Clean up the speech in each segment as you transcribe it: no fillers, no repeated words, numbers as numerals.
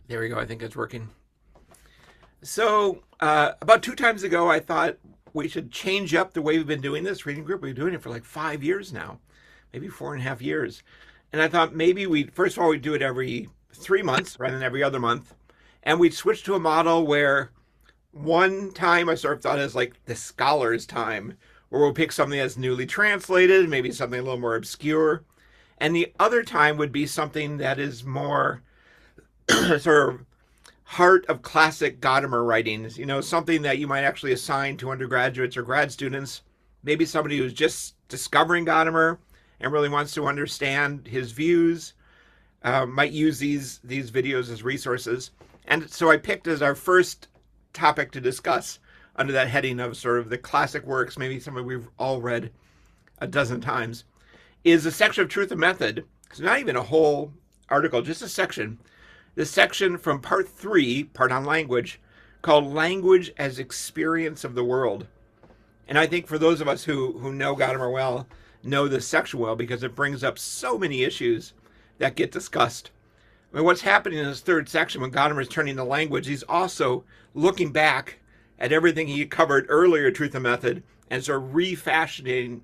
There we go. I think it's working. So, about 2 times ago, I thought we should change up the way we've been doing this reading group. We've been doing it for like 5 years now, maybe 4.5 years. And I thought maybe first of all, we'd do it every 3 months rather than every other month. And we'd switch to a model where one time I sort of thought as like the scholar's time, where we'll pick something that's newly translated, maybe something a little more obscure. And the other time would be something that is more sort of heart of classic Gadamer writings, something that you might actually assign to undergraduates or grad students, maybe somebody who's just discovering Gadamer and really wants to understand his views, might use these videos as resources. And so I picked as our first topic to discuss under that heading of sort of the classic works, maybe some of we've all read a dozen times, is a section of Truth and Method. It's not even a whole article, just a section. This section from part 3, part on language, called Language as Experience of the World. And I think for those of us who know Gadamer well, know this section well because it brings up so many issues that get discussed. I mean, what's happening in this third section when Gadamer is turning to language, he's also looking back at everything he covered earlier, Truth and Method, and sort of refashioning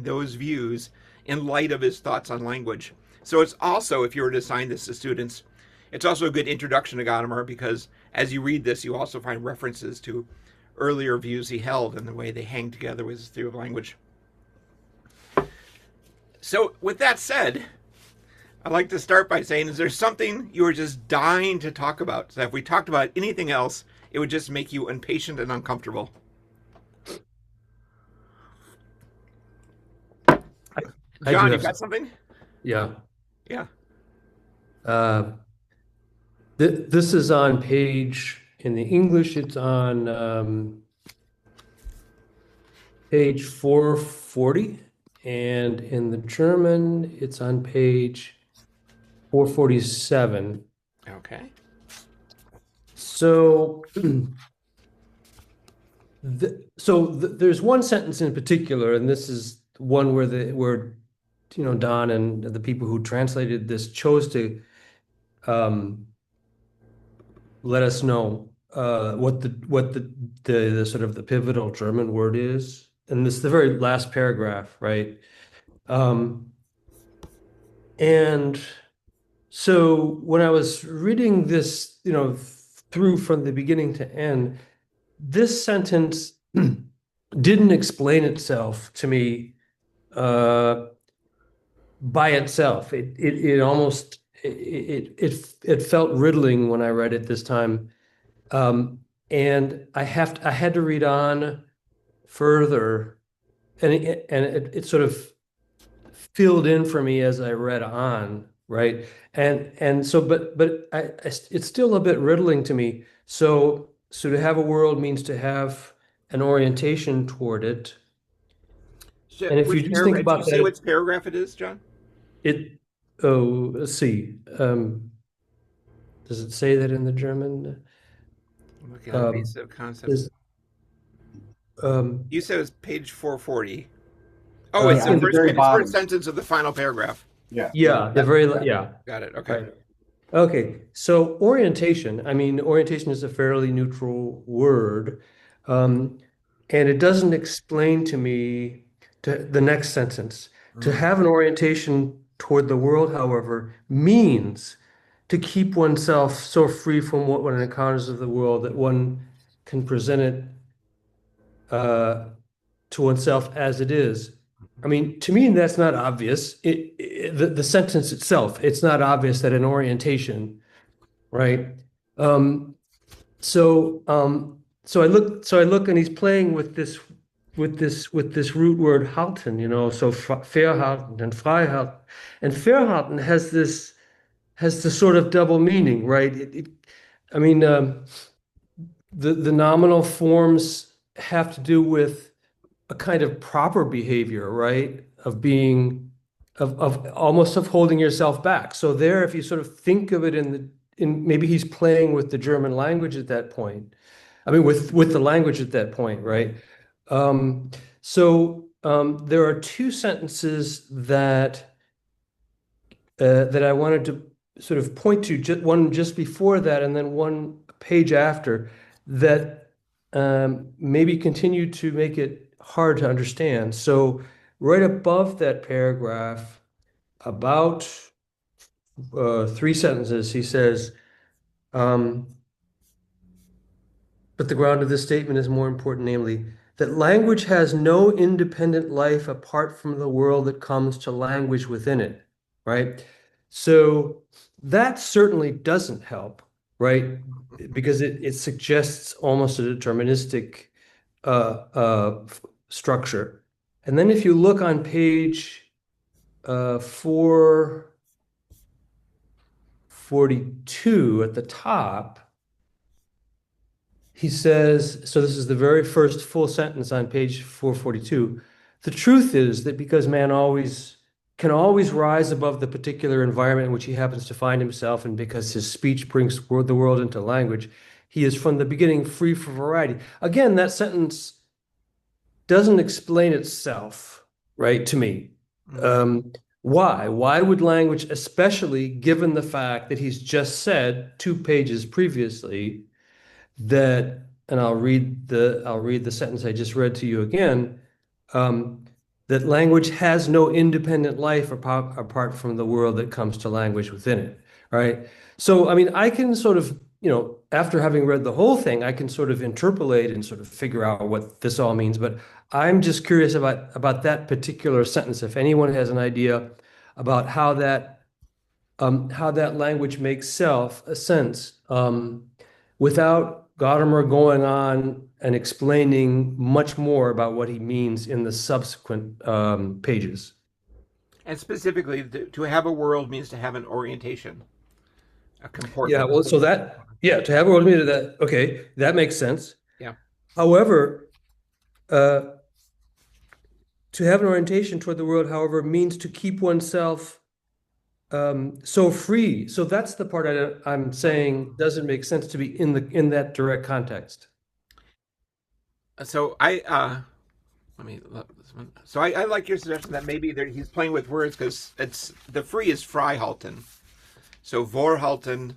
those views in light of his thoughts on language. So it's also, if you were to assign this to students, it's also a good introduction to Gadamer because as you read this, you also find references to earlier views he held and the way they hang together with his theory of language. So with that said, I'd like to start by saying, is there something you are just dying to talk about? So if we talked about anything else, it would just make you impatient and uncomfortable. I do John, you have got some. something? Yeah. Yeah. Uh, this is on page, in the English, it's on page 440, and in the German, it's on page 447. Okay. So, there's one sentence in particular, and this is one where Don and the people who translated this chose to um, let us know what the sort of the pivotal German word is. And this is the very last paragraph, right? Um, and so when I was reading this, through from the beginning to end, this sentence didn't explain itself to me uh, by itself. It almost it felt riddling when I read it this time. And I had to read on further, and it sort of filled in for me as I read on, right? And so, it's still a bit riddling to me. So to have a world means to have an orientation toward it. So And if you which just think paragraph? Did you about say that, which paragraph it is, John? it oh, let's see. Does it say that in the German? I'm looking at a Um, basic concept. is um, You said it was page 440. Oh, it's uh, the At the first very first bottom. sentence of the final paragraph. Yeah. yeah, the very yeah. Got it. Okay. Right. Okay, so orientation, I mean, orientation is a fairly neutral word, um, and it doesn't explain to me the next sentence. To Mm. have an orientation toward the world, however, means to keep oneself so free from what one encounters of the world that one can present it uh, to oneself as it is. I mean, to me, that's not obvious. The sentence itself, it's not obvious that an orientation, right? Um, so I look, and he's playing with this root word halten, so verhalten and freihalten, and verhalten has this sort of double meaning, right? I mean, the nominal forms have to do with a kind of proper behavior, right? Of being of almost of holding yourself back. So there, if you sort of think of it in maybe he's playing with the German language at that point. I mean, with the language at that point, right? There are two sentences that I wanted to sort of point to one just before that and then one page after that maybe continue to make it hard to understand. So right above that paragraph, about three sentences, he says, um, but the ground of this statement is more important, namely, that language has no independent life apart from the world that comes to language within it, right? So that certainly doesn't help, right? Because it suggests almost a deterministic structure. And then if you look on page 442 at the top, he says, so this is the very first full sentence on page 442. The truth is that because man always can always rise above the particular environment in which he happens to find himself, and because his speech brings the world into language, he is from the beginning free for variety. Again, that sentence doesn't explain itself, right, to me. Mm. Um, why? Why would language, especially given the fact that he's just said 2 pages previously, that, and I'll read the sentence I just read to you again, um, that language has no independent life apart from the world that comes to language within it, right? So, I mean, I can sort of, after having read the whole thing, I can sort of interpolate and sort of figure out what this all means. But I'm just curious about that particular sentence. If anyone has an idea about how that language makes self a sense, without Gadamer going on and explaining much more about what he means in the subsequent pages. And specifically, to have a world means to have an orientation, a Yeah, comportment. well, so that, yeah, to have a world meter that, okay, that makes sense. Yeah. However, uh, to have an orientation toward the world, however, means to keep oneself so free. So that's the part I'm saying doesn't make sense to be in that direct context. So let me look this one. So I like your suggestion that maybe he's playing with words because it's the free is Freihalten. So Vorhalten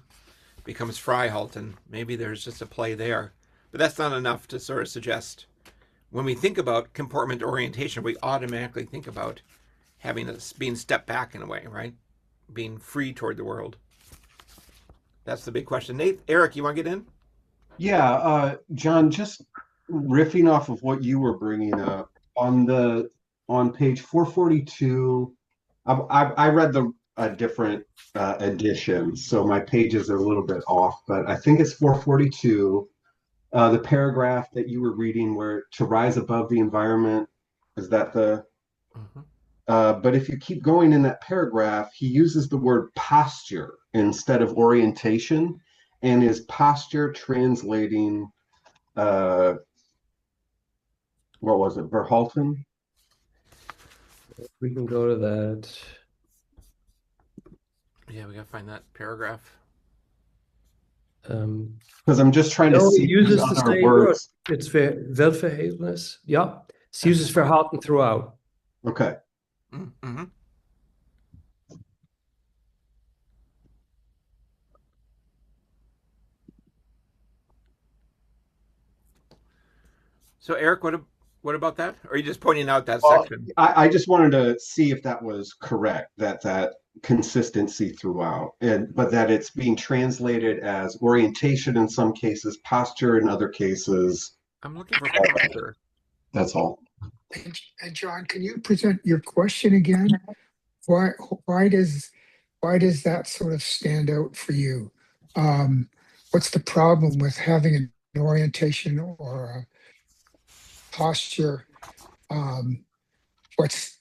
becomes Freihalten. Maybe there's just a play there, but that's not enough to sort of suggest when we think about comportment orientation, we automatically think about having us being stepped back in a way, right? Being free toward the world. That's the big question. Nate, Eric, you want to get in? Yeah, John, just riffing off of what you were bringing up on page 442. I read the different edition, so my pages are a little bit off, but I think it's 442. The paragraph that you were reading, where to rise above the environment, is that the? Mm-hmm. But if you keep going in that paragraph, he uses the word posture instead of orientation, and is posture translating, uh, what was it, Verhalten? We can go to that. Yeah, we gotta find that paragraph. Because I'm just trying to No, it see these uses the other same word. words. It's Weltverhältnis. Yeah. It uses Verhalten throughout. Okay. Mm-hmm. So, Eric, what about that? Or are you just pointing out that Well, section? I just wanted to see if that was correct, that consistency throughout, and but that it's being translated as orientation in some cases, posture in other cases. I'm looking for posture. That's all. And John, can you present your question again? Why why does why does that sort of stand out for you? Um, what's the problem with having an orientation or a posture? Um, what's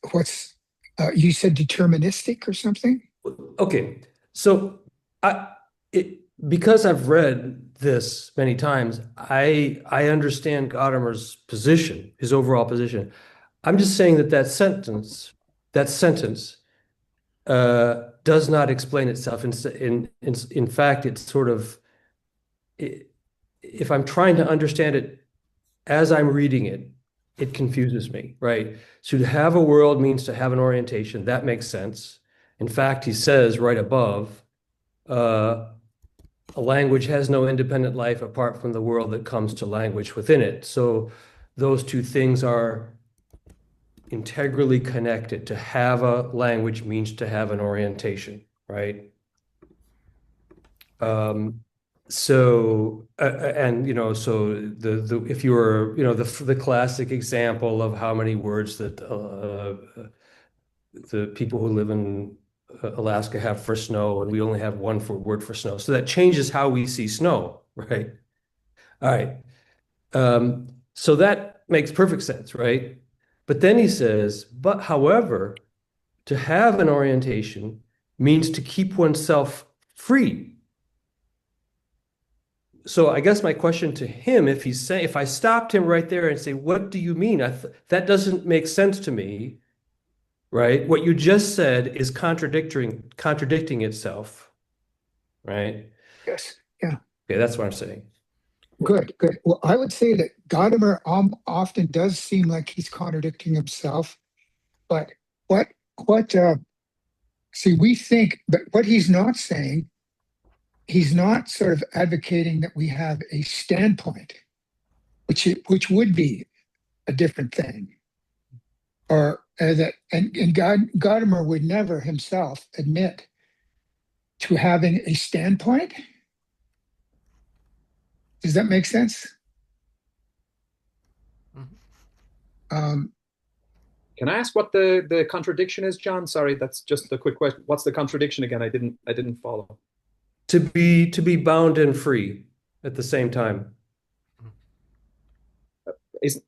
you said deterministic or something? Okay. So I it because I've read this many times, I understand Gadamer's position, his overall position. I'm just saying that that sentence does not explain itself. In fact, it's sort of, if I'm trying to understand it as I'm reading it, it confuses me, right? So to have a world means to have an orientation. That makes sense. In fact, he says right above, uh, a language has no independent life apart from the world that comes to language within it. So those two things are integrally connected. To have a language means to have an orientation, right? Um, and so the if you were, the classic example of how many words that the people who live in Alaska have for snow, and we only have one word for snow. So that changes how we see snow, right? All right. So that makes perfect sense, right? But then he says, but however, to have an orientation means to keep oneself free. So I guess my question to him, if I stopped him right there and say, what do you mean? That doesn't make sense to me, right? What you just said is contradicting itself, right? Yes. Yeah. Okay, that's what I'm saying. Good. Good. Well, I would say that Gadamer often does seem like he's contradicting himself, but what what see we think, but what he's not saying, he's not sort of advocating that we have a standpoint, which would be a different thing, or that and Gadamer would never himself admit to having a standpoint. Does that make sense? Mhm. Um, Can I ask what the contradiction is, John? Sorry, that's just a quick question. What's the contradiction again? I didn't follow. To be bound and free at the same time.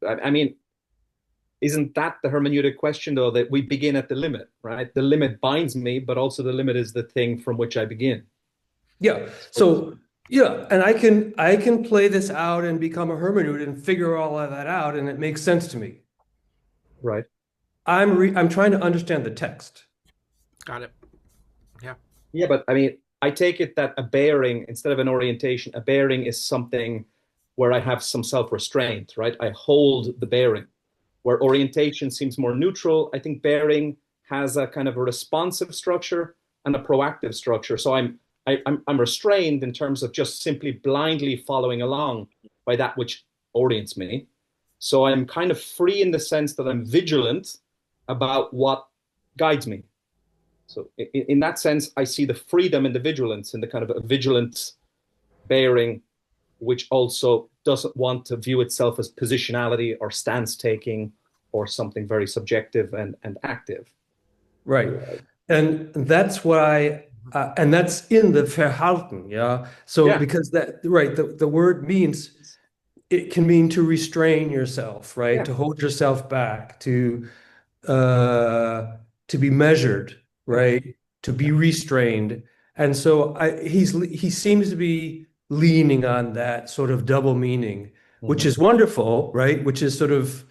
I mean, isn't that the hermeneutic question though, that we begin at the limit, right? The limit binds me, but also the limit is the thing from which I begin. Yeah. So yeah, and I can play this out and become a hermeneut and figure all of that out, and it makes sense to me. Right. I'm trying to understand the text. Got it. Yeah. Yeah, but I mean, I take it that a bearing, instead of an orientation, a bearing is something where I have some self-restraint, right? I hold the bearing. Where orientation seems more neutral, I think bearing has a kind of a responsive structure and a proactive structure. So I'm restrained in terms of just simply blindly following along by that which orients me. So I'm kind of free in the sense that I'm vigilant about what guides me. So in that sense, I see the freedom and the vigilance in the kind of a vigilant bearing, which also doesn't want to view itself as positionality or stance taking or something very subjective and active. Right. And that's why, and that's in the Verhalten, yeah. So Yeah. because that, right, the word means, it can mean to restrain yourself, right? Yeah. To hold yourself back, uh, to be measured, right? To be restrained. And so he seems to be leaning on that sort of double meaning, which is wonderful, right? Which is sort of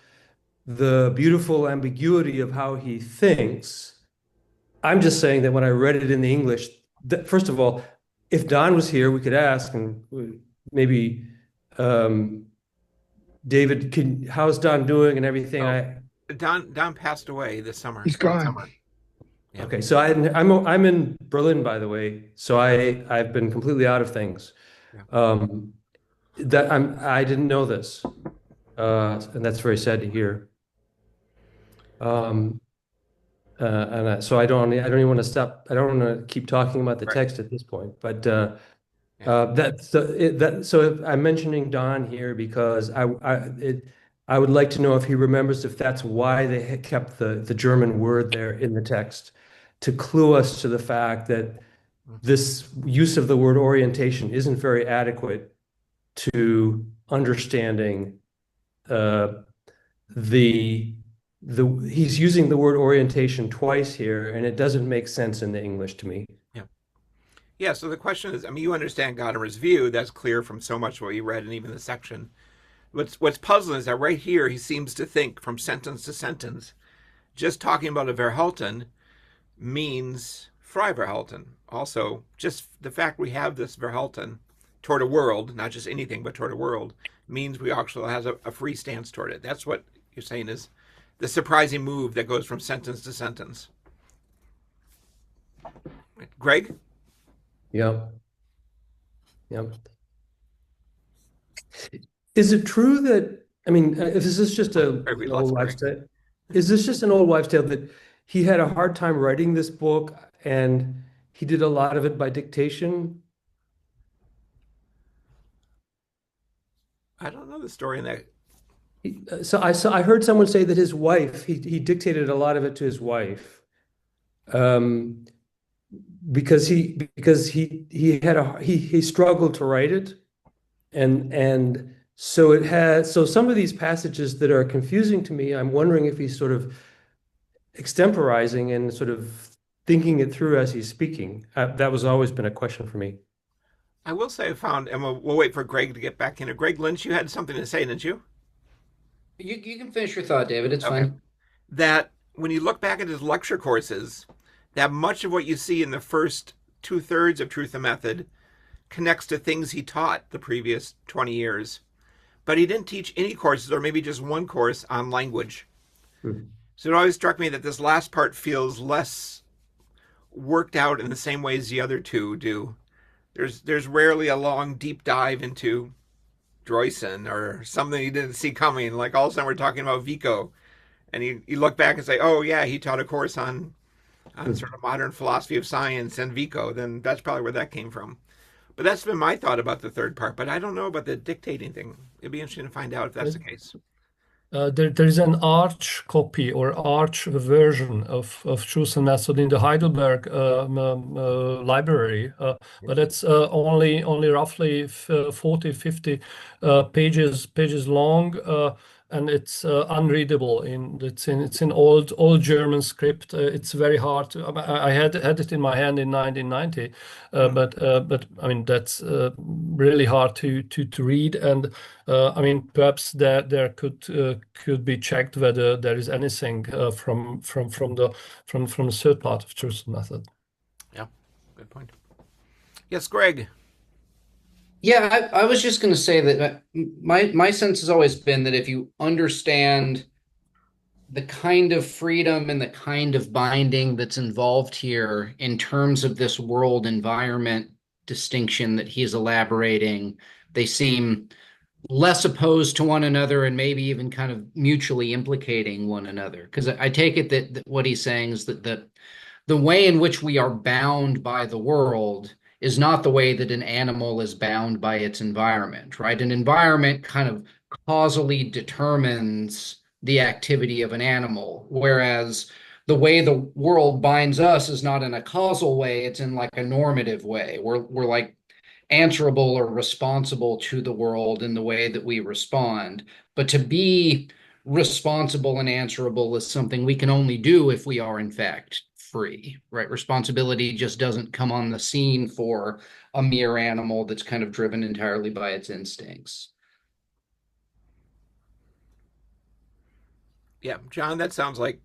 the beautiful ambiguity of how he thinks. I'm just saying that when I read it in the English, that, first of all, if Don was here, we could ask, and maybe David, how's Don doing and everything? Oh, Don passed away this summer. he's gone. Yeah. Okay, so I'm in Berlin, by the way, so I've been completely out of things. Yeah. I didn't know this, and that's very sad to hear. So I don't even want to stop. I don't want to keep talking about the Right. text at this point, but Yeah. so I'm mentioning Don here because I would like to know if he remembers if that's why they had kept the German word there in the text, to clue us to the fact that this use of the word orientation isn't very adequate to understanding the he's using the word orientation twice here, and it doesn't make sense in the English to me. Yeah. Yeah. So the question is, I mean, you understand Gadamer's view. That's clear from so much what you read and even the section. What's puzzling is that right here he seems to think from sentence to sentence, just talking about a Verhalten means Freiverhalten. Also, just the fact we have this Verhalten toward a world, not just anything, but toward a world, means we actually has a free stance toward it. That's what you're saying is the surprising move that goes from sentence to sentence. Greg? Yep. Yep. Is it true that, I mean, if this is just Greg, we an lost old wives' Greg. tale, is this just an old wives' tale that he had a hard time writing this book and he did a lot of it by dictation? I don't know the story in that. I heard someone say that his wife, he dictated a lot of it to his wife. Um, because he had he struggled to write it, and so it has, so some of these passages that are confusing to me, I'm wondering if he's sort of extemporizing and sort of thinking it through as he's speaking. That was always been a question for me. I will say I found, and we'll wait for Greg to get back in. Greg Lynch, you had something to say, didn't you? You can finish your thought, David. It's Okay. fine. That when you look back at his lecture courses, that much of what you see in the first two-thirds of Truth and Method connects to things he taught the previous 20 years. But he didn't teach any courses, or maybe just one course on language. Hmm. So it always struck me that this last part feels less worked out in the same ways the other two do. There's rarely a long deep dive into Droysen or something you didn't see coming. Like all of a sudden we're talking about Vico, and you look back and say, oh yeah, he taught a course on sort of modern philosophy of science and Vico. Then that's probably where that came from. But that's been my thought about the third part. But I don't know about the dictating thing. It'd be interesting to find out if that's the case. There is an arch copy or arch version of Truth and Method in the Heidelberg library, but it's only roughly 40, 50 pages long, and it's unreadable. It's in old German script. It's very hard to. I had it in my hand in 1990, but I mean that's really hard to read. And I mean, perhaps there could be checked whether there is anything from the third part of Truth Method. Yeah, good point. Yes, Greg. Yeah, I was just going to say that my sense has always been that if you understand the kind of freedom and the kind of binding that's involved here in terms of this world environment distinction that he's elaborating, they seem less opposed to one another and maybe even kind of mutually implicating one another. Because I take it that what he's saying is that the way in which we are bound by the world is not the way that an animal is bound by its environment, right? An environment kind of causally determines the activity of an animal, whereas the way the world binds us is not in a causal way, it's in like a normative way. We're like answerable or responsible to the world in the way that we respond. But to be responsible and answerable is something we can only do if we are in fact free, right? Responsibility just doesn't come on the scene for a mere animal that's kind of driven entirely by its instincts. Yeah, John, that sounds like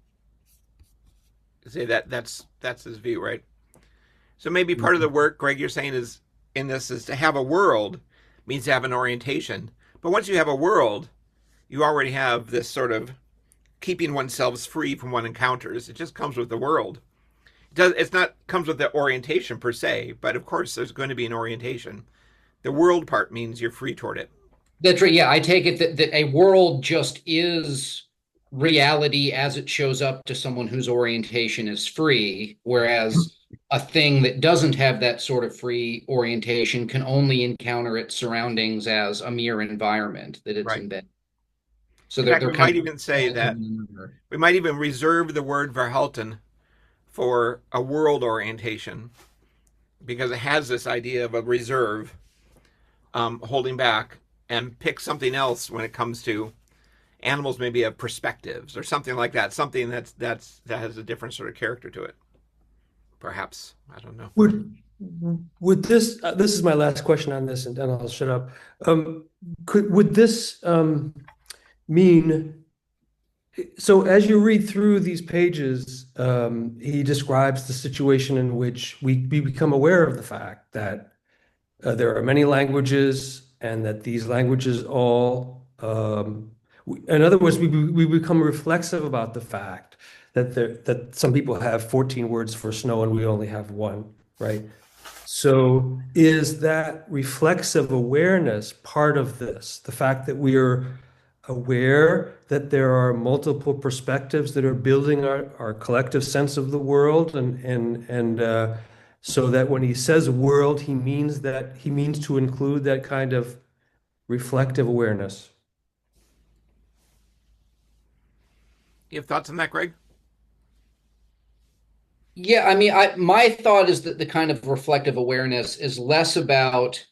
say that's his view, right? So maybe part of the work, Greg, you're saying is in this is to have a world means to have an orientation. But once you have a world, you already have this sort of keeping oneself free from what encounters. It just comes with the world. It's not comes with the orientation per se, but of course there's going to be an orientation. The world part means you're free toward it. That's right. Yeah, I take it that a world just is reality as it shows up to someone whose orientation is free, whereas a thing that doesn't have that sort of free orientation can only encounter its surroundings as a mere environment that it's Right. embedded. So In fact, they're we kind might of even say that we might even reserve the word Verhalten for a world orientation because it has this idea of a reserve, holding back, and pick something else when it comes to animals. Maybe have perspectives or something like that. Something that has a different sort of character to it. Perhaps I don't know. Would this this is my last question on this, and then I'll shut up. Would this mean, so as you read through these pages, he describes the situation in which we become aware of the fact that there are many languages and that these languages all, in other words, we become reflexive about the fact that some people have 14 words for snow and we only have one, right? So is that reflexive awareness part of this? The fact that we are aware that there are multiple perspectives that are building our collective sense of the world, and so that when he says world, he means to include that kind of reflective awareness. You have thoughts on that, Greg? Yeah, I mean, my thought is that the kind of reflective awareness is less about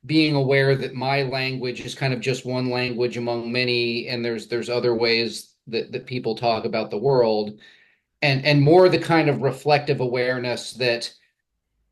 being aware that my language is kind of just one language among many, and there's other ways that people talk about the world, and more the kind of reflective awareness that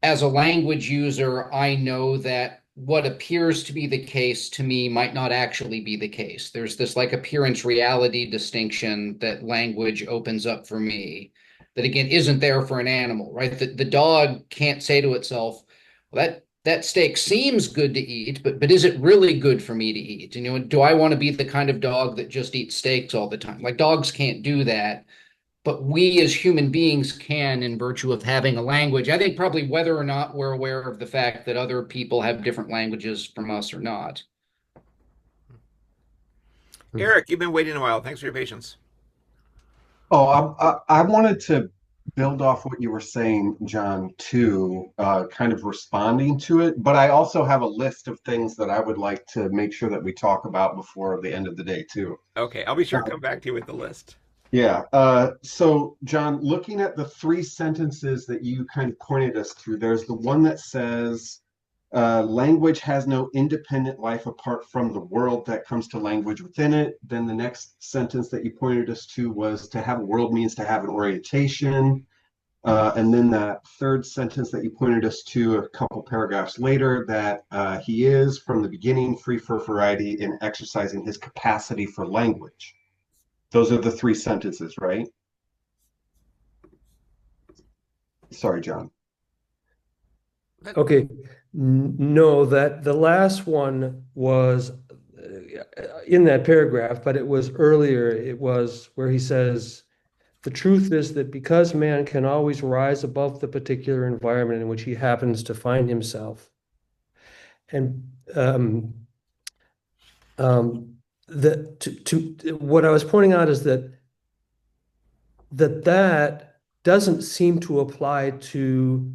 as a language user, I know that what appears to be the case to me might not actually be the case. There's this like appearance reality distinction that language opens up for me that again isn't there for an animal, right? The dog can't say to itself, well, that steak seems good to eat, but is it really good for me to eat? Do I want to be the kind of dog that just eats steaks all the time? Like dogs can't do that, but we as human beings can in virtue of having a language. I think probably whether or not we're aware of the fact that other people have different languages from us or not. Eric, you've been waiting a while. Thanks for your patience. Oh, I wanted to build off what you were saying, John, too, kind of responding to it. But I also have a list of things that I would like to make sure that we talk about before the end of the day, too. Okay, I'll be sure to come back to you with the list. Yeah. So, John, looking at the three sentences that you kind of pointed us to, there's the one that says, language has no independent life apart from the world that comes to language within it. Then the next sentence that you pointed us to was to have a world means to have an orientation. And then that third sentence that you pointed us to a couple paragraphs later, that he is from the beginning free for variety in exercising his capacity for language. Those are the three sentences, right? Sorry, John. Okay, no, that the last one was in that paragraph, but it was earlier. It was where he says, the truth is that because man can always rise above the particular environment in which he happens to find himself, and what I was pointing out is that doesn't seem to apply to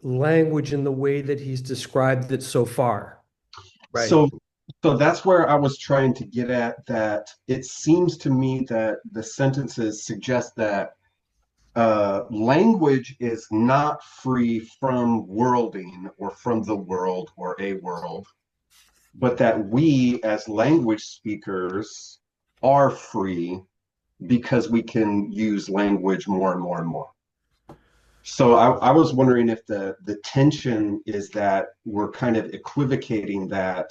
language in the way that he's described it so far. Right. So that's where I was trying to get at, that it seems to me that the sentences suggest that language is not free from worlding or from the world or a world, but that we as language speakers are free because we can use language more and more and more. So I was wondering if the tension is that we're kind of equivocating that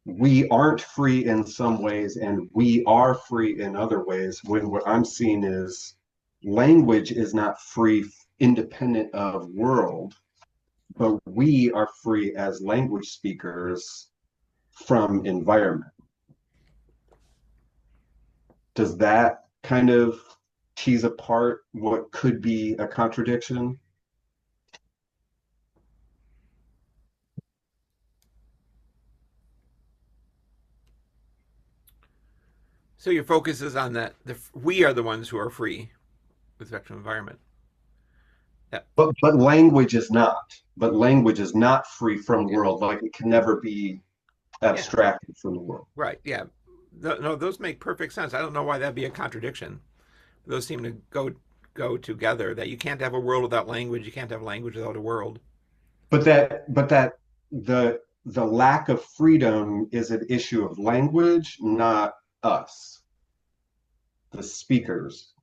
we aren't free in some ways and we are free in other ways, when what I'm seeing is language is not free independent of world, but we are free as language speakers from environment. Does that kind of tease apart what could be a contradiction? So your focus is on that we are the ones who are free with respect to environment. Yeah. But language is not. But language is not free from world. Like it can never be abstracted from the world. Right. Yeah. No, those make perfect sense. I don't know why that'd be a contradiction. Those seem to go together. That you can't have a world without language. You can't have language without a world. But that the lack of freedom is an issue of language, not us, the speakers.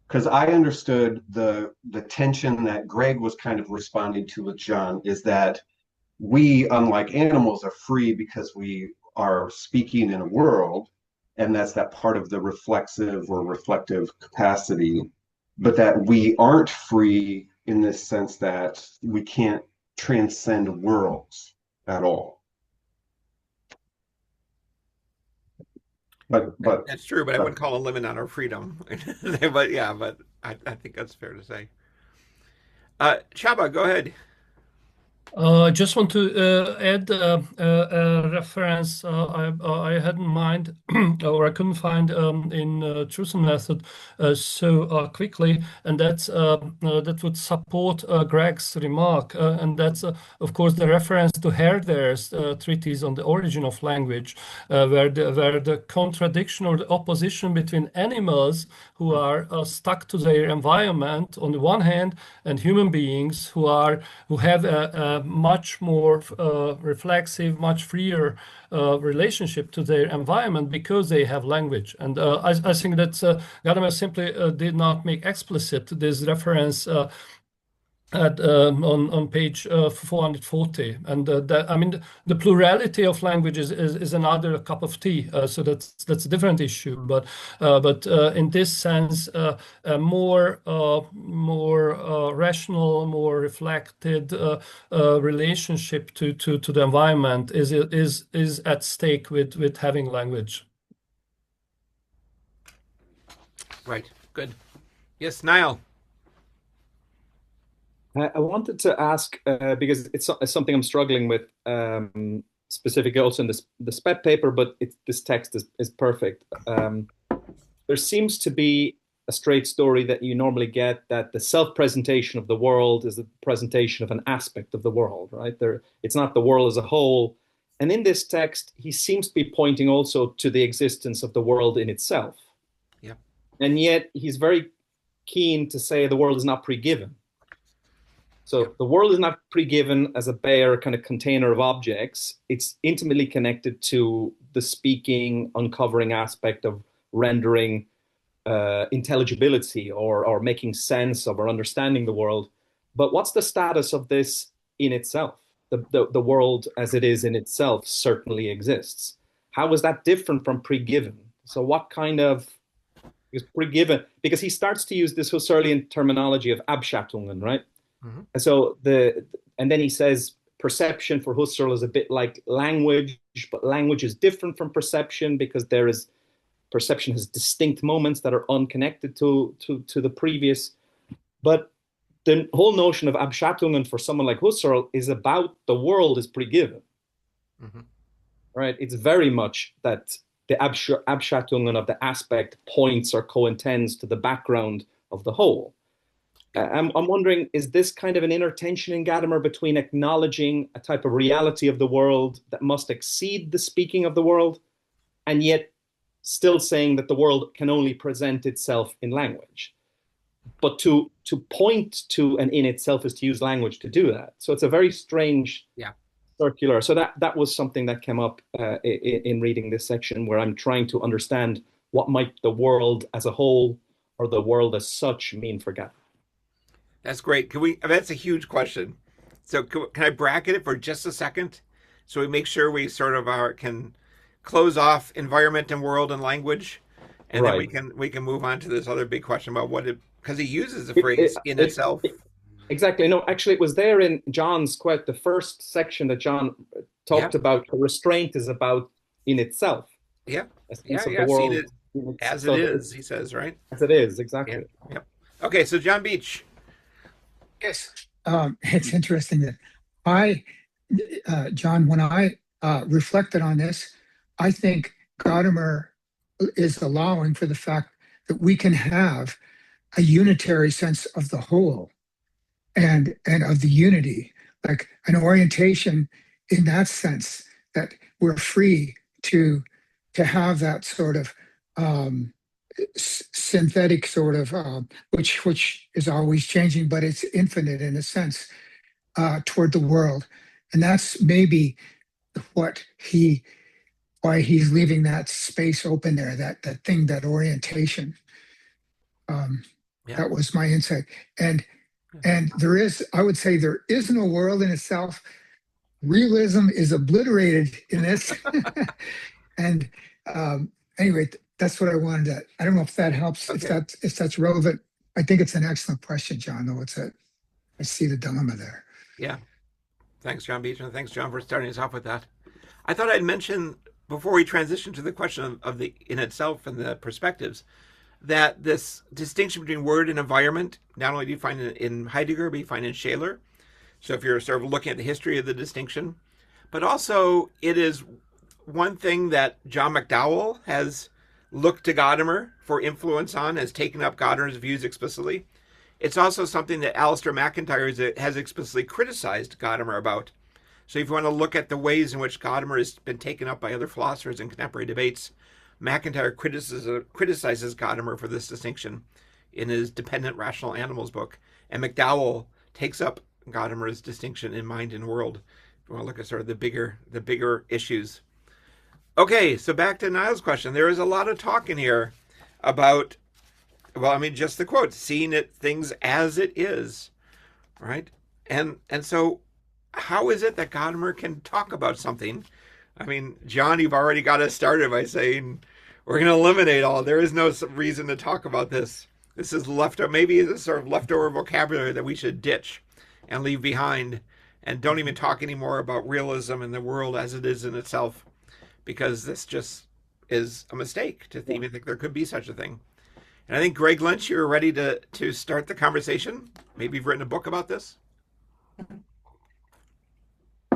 Because I understood the tension that Greg was kind of responding to with John is that we, unlike animals, are free because we are speaking in a world, and that's that part of the reflexive or reflective capacity, but that we aren't free in this sense that we can't transcend worlds at all. But That's true, but I wouldn't call a limit on our freedom. But yeah, but I think that's fair to say. Shaba, go ahead. I just want to add a reference I had in mind, or I couldn't find in Truth and Method so quickly, and that would support Greg's remark, and that's of course the reference to Herder's treatise on the origin of language, where the contradiction or the opposition between animals who are stuck to their environment on the one hand, and human beings who have a much more reflexive, much freer relationship to their environment because they have language. And I think that Gadamer simply did not make explicit this reference on page 440, and that, I mean, the plurality of languages is another cup of tea. So that's a different issue. But in this sense, a more rational, more reflected relationship to the environment is at stake with having language. Right. Good. Yes, Niall. I wanted to ask because it's something I'm struggling with, specifically also in the SPET paper, but this text is perfect. There seems to be a straight story that you normally get, that the self-presentation of the world is the presentation of an aspect of the world, right? It's not the world as a whole. And in this text, he seems to be pointing also to the existence of the world in itself. Yeah. And yet he's very keen to say the world is not pre-given. So the world is not pre-given as a bare kind of container of objects. It's intimately connected to the speaking, uncovering aspect of rendering intelligibility or making sense of or understanding the world. But what's the status of this in itself? The world as it is in itself certainly exists. How is that different from pre-given? So what kind of is pre-given? Because he starts to use this Husserlian terminology of Abschattungen, right? Mm-hmm. And so and then he says perception for Husserl is a bit like language, but language is different from perception because perception has distinct moments that are unconnected to the previous. But the whole notion of Abschattungen for someone like Husserl is about the world is pre-given. Mm-hmm. Right? It's very much that the Abschattungen of the aspect points or co-intends to the background of the whole. I'm wondering, is this kind of an inner tension in Gadamer between acknowledging a type of reality of the world that must exceed the speaking of the world, and yet still saying that the world can only present itself in language? But to point to an in itself is to use language to do that. So it's a very strange circular. So that was something that came up in reading this section, where I'm trying to understand what might the world as a whole or the world as such mean for Gadamer. That's great. That's a huge question. So can I bracket it for just a second, so we make sure we sort of can close off environment and world and language, and right. then we can move on to this other big question about because he uses the phrase in itself. Exactly. No, actually, it was there in John's quote, the first section that John talked about. Restraint is about in itself. Yeah. Of the world as it is, he says, right? As it is, exactly. Yeah. Okay, so John Beach. Yes, it's interesting that John, when I reflected on this, I think Gadamer is allowing for the fact that we can have a unitary sense of the whole and of the unity, like an orientation in that sense, that we're free to have that sort of synthetic sort of which is always changing, but it's infinite in a sense toward the world. And that's maybe why he's leaving that space open there, that thing, that orientation. That was my insight. And I would say there is no world in itself. Realism is obliterated in this. And anyway, that's what I wanted to. I don't know if that helps, if that's relevant. I think it's an excellent question, John, though. I see the dilemma there. Yeah. Thanks, John Beach, and thanks, John, for starting us off with that. I thought I'd mention, before we transition to the question of the in itself and the perspectives, that this distinction between word and environment, not only do you find it in Heidegger, but you find it in Scheler. So if you're sort of looking at the history of the distinction, but also it is one thing that John McDowell has looked to Gadamer for influence on, has taken up Gadamer's views explicitly. It's also something that Alistair McIntyre has explicitly criticized Gadamer about. So if you want to look at the ways in which Gadamer has been taken up by other philosophers in contemporary debates, McIntyre criticizes Gadamer for this distinction in his Dependent Rational Animals book, and McDowell takes up Gadamer's distinction in Mind and World. If you want to look at sort of the bigger issues. Okay, so back to Niall's question. There is a lot of talk in here about, well, I mean, just the quote, seeing things as it is, right? And so how is it that Gadamer can talk about something? I mean, John, you've already got us started by saying we're going to eliminate all. There is no reason to talk about this. This is maybe this sort of leftover vocabulary that we should ditch and leave behind, and don't even talk anymore about realism and the world as it is in itself, because this just is a mistake to even think there could be such a thing. And I think, Greg Lynch, you're ready to start the conversation. Maybe you've written a book about this.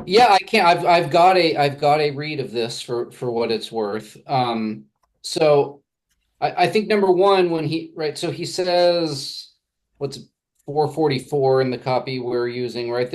Yeah, I can. I've got a read of this for what it's worth. So I think number one, so he says, what's 444 in the copy we're using, right?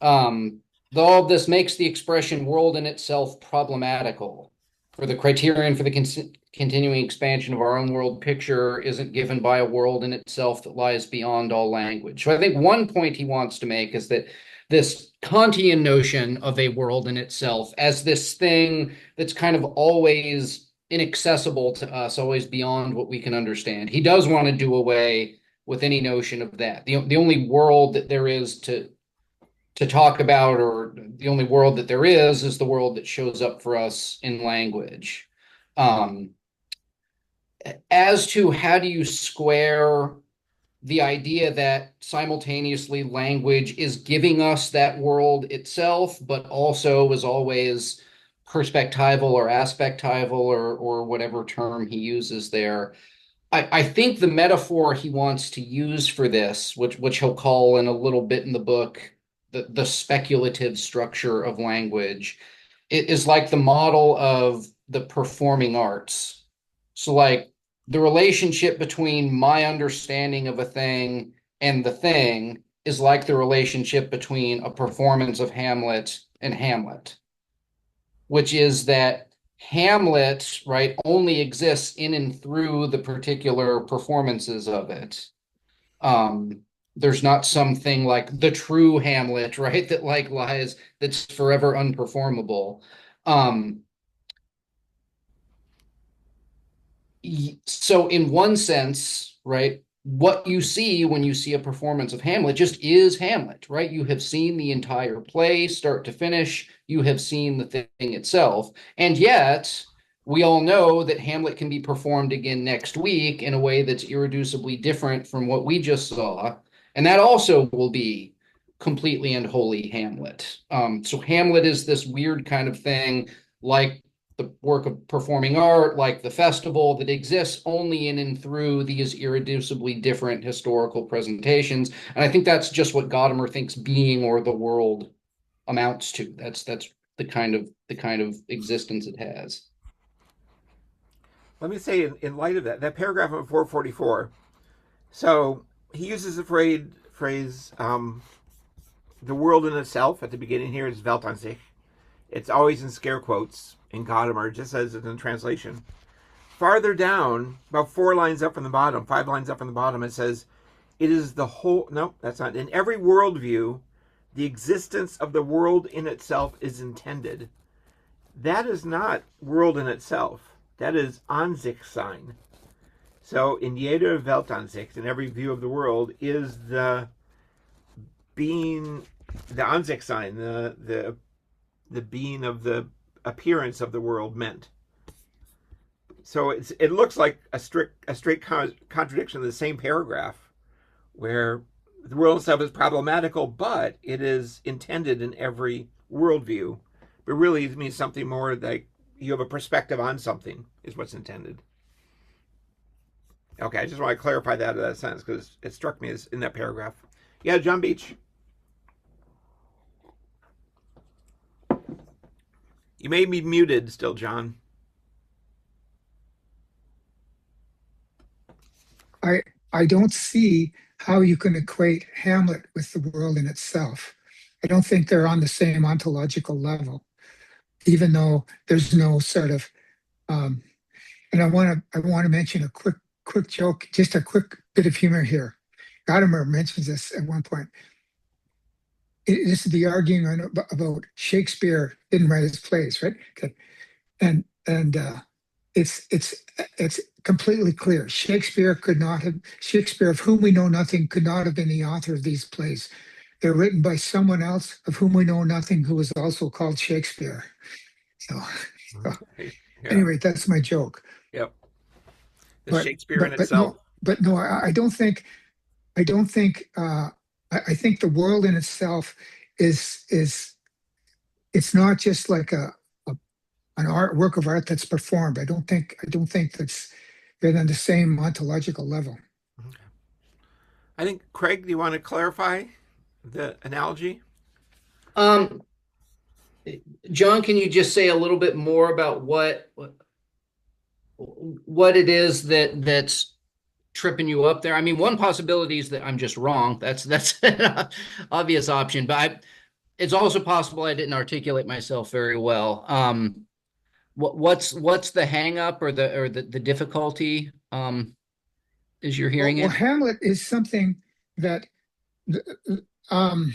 All of this makes the expression world in itself problematical, for the criterion for the continuing expansion of our own world picture isn't given by a world in itself that lies beyond all language. So I think one point he wants to make is that this Kantian notion of a world in itself as this thing that's kind of always inaccessible to us, always beyond what we can understand. He does want to do away with any notion of that. The only world that there is to talk about, or the only world that there is the world that shows up for us in language. As to how do you square the idea that simultaneously language is giving us that world itself, but also is always perspectival or aspectival or whatever term he uses there. I think the metaphor he wants to use for this, which he'll call in a little bit in the book, the speculative structure of language, it is like the model of the performing arts. So like the relationship between my understanding of a thing and the thing is like the relationship between a performance of Hamlet and Hamlet, which is that Hamlet, right, only exists in and through the particular performances of it. There's not something like the true Hamlet, right, that like lies, that's forever unperformable. So in one sense, right, what you see when you see a performance of Hamlet just is Hamlet, right? You have seen the entire play start to finish. You have seen the thing itself. And yet we all know that Hamlet can be performed again next week in a way that's irreducibly different from what we just saw. And that also will be completely and wholly Hamlet. So Hamlet is this weird kind of thing, like the work of performing art, like the festival, that exists only in and through these irreducibly different historical presentations. And I think that's just what Gadamer thinks being or the world amounts to. That's the kind of existence it has. Let me say, in light of that paragraph of 444, so he uses the phrase the world in itself at the beginning here is Welt an sich. It's always in scare quotes in Gadamer, just as it's in translation. Farther down, about 4 lines up from the bottom, 5 lines up from the bottom, it says, it is the whole, no, that's not, in every worldview, the existence of the world in itself is intended. That is not world in itself. That is Ansichtsein. So in jeder Weltansicht, in every view of the world, is the being, the Ansichtsein, the being of the appearance of the world meant. So it looks like a straight contradiction of the same paragraph, where the world itself is problematical, but it is intended in every worldview. But really it means something more like you have a perspective on something is what's intended. Okay, I just want to clarify that sentence because it struck me as in that paragraph. Yeah, John Beach. You may be muted still, John. I don't see how you can equate Hamlet with the world in itself. I don't think they're on the same ontological level, even though there's no sort of and I want to mention a quick joke, just a quick bit of humor here. Gadamer mentions this at one point. This is the arguing about Shakespeare didn't write his plays, right? Okay, and it's completely clear. Shakespeare, of whom we know nothing, could not have been the author of these plays. They're written by someone else of whom we know nothing, who was also called Shakespeare. So Yeah. anyway, that's my joke. Yep. The But Shakespeare in but itself. no, I don't think I think the world in itself is it's not just like an work of art that's performed. I don't think that's they're on the same ontological level. Okay. I think Craig, do you want to clarify the analogy? Um, John, can you just say a little bit more about what it is that's tripping you up there? I mean, one possibility is that I'm just wrong. That's an obvious option, but it's also possible I didn't articulate myself very well. What's the hang up or the difficulty as you're hearing Well, it? Hamlet is something that um,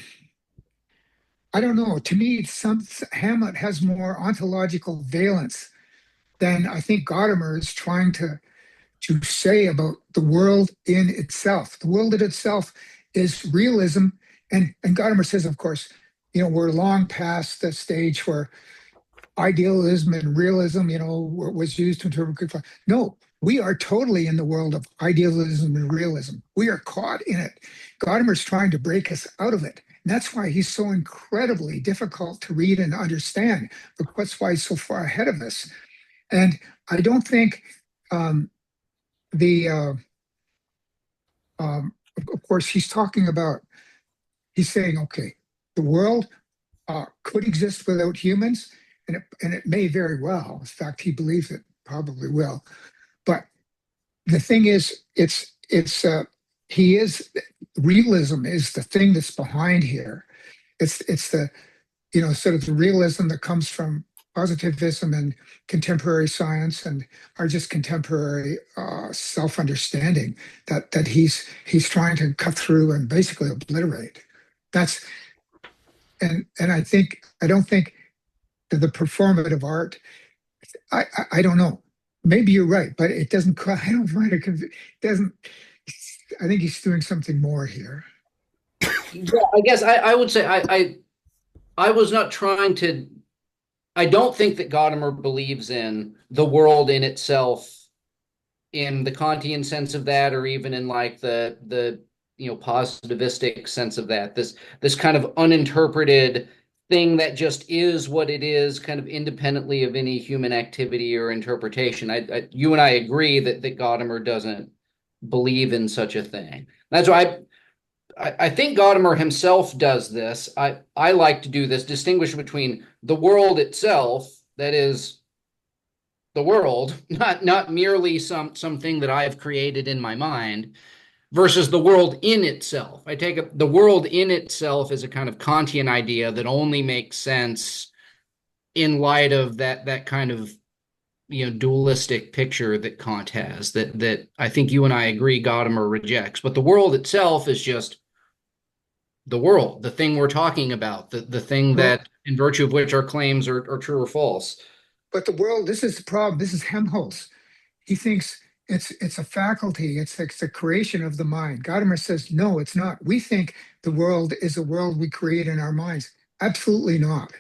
I don't know. To me, Hamlet has more ontological valence than I think Gadamer is trying to say about the world in itself. The world in itself is realism, and Gadamer says, of course, we're long past the stage where idealism and realism, was used to interpret good. No, we are totally in the world of idealism and realism. We are caught in it. Gadamer's trying to break us out of it. And that's why he's so incredibly difficult to read and understand, but that's why he's so far ahead of us. And I don't think the of course he's saying, okay, the world could exist without humans, and it may very well. In fact, he believes it probably will. But the thing is, he is realism is the thing that's behind here. It's the sort of the realism that comes from positivism and contemporary science and our just contemporary self-understanding that he's trying to cut through and basically obliterate. That's and I don't think that the performative art. I don't know. Maybe you're right, but it doesn't. I don't find it. It doesn't. I think he's doing something more here. Yeah, I guess I would say I was not trying to. I don't think that Gadamer believes in the world in itself in the Kantian sense of that, or even in like the positivistic sense of that. This kind of uninterpreted thing that just is what it is, kind of independently of any human activity or interpretation. You and I agree that Gadamer doesn't believe in such a thing. That's why I think Gadamer himself does this. I like to do this, distinguish between the world itself, that is the world, not merely something that I've created in my mind, versus the world in itself. I take the world in itself as a kind of Kantian idea that only makes sense in light of that kind of dualistic picture that Kant has, that I think you and I agree Gadamer rejects. But the world itself is just the world, the thing we're talking about, the thing Well, that in virtue of which our claims are true or false. but the world. This is the problem. This is Helmholtz. He thinks it's a faculty. It's a creation of the mind. Gadamer says no, it's not. We think the world is a world we create in our minds. Absolutely not.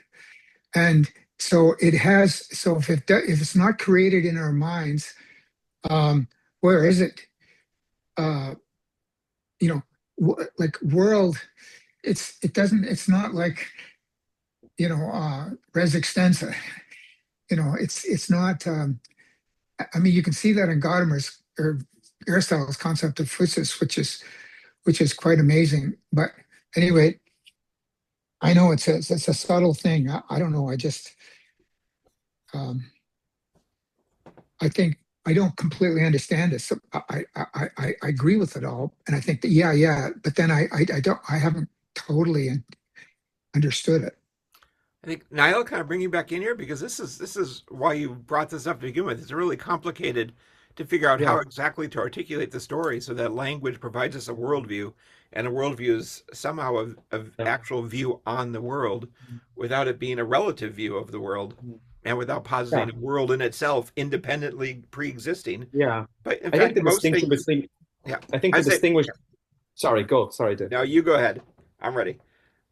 And so it has. So if it's not created in our minds, where is it? Uh, you know, like world. It doesn't. It's not like res extensa. It's not. I mean, you can see that in Gadamer's or Aristotle's concept of physis, which is quite amazing. But anyway, I know it's a subtle thing. I don't know. Um, I think I don't completely understand it. So I agree with it all, and I think that yeah. But then I haven't totally understood it. I think Niall, kind of bring you back in here because this is why you brought this up to begin with. It's really complicated to figure out how Yeah. exactly to articulate the story so that language provides us a worldview, and a worldview is somehow of Yeah. actual view on the world without it being a relative view of the world and without Yeah. positing a world in itself independently pre-existing. Yeah. But in I think fact, the most distinction things, between, yeah, I think I the say, distinguish, sorry, go, sorry, Dave. no, you go ahead. I'm ready.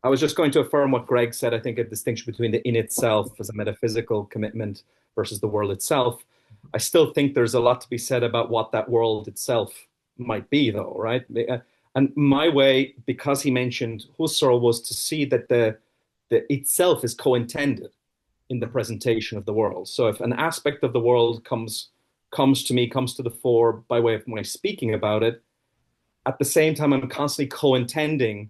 I was just going to affirm what Greg said. I think a distinction between the in itself as a metaphysical commitment versus the world itself. I still think there's a lot to be said about what that world itself might be, though, right? And my way, because he mentioned Husserl, was to see that the itself is co-intended in the presentation of the world. So if an aspect of the world comes to me, comes to the fore by way of my speaking about it, at the same time, I'm constantly co-intending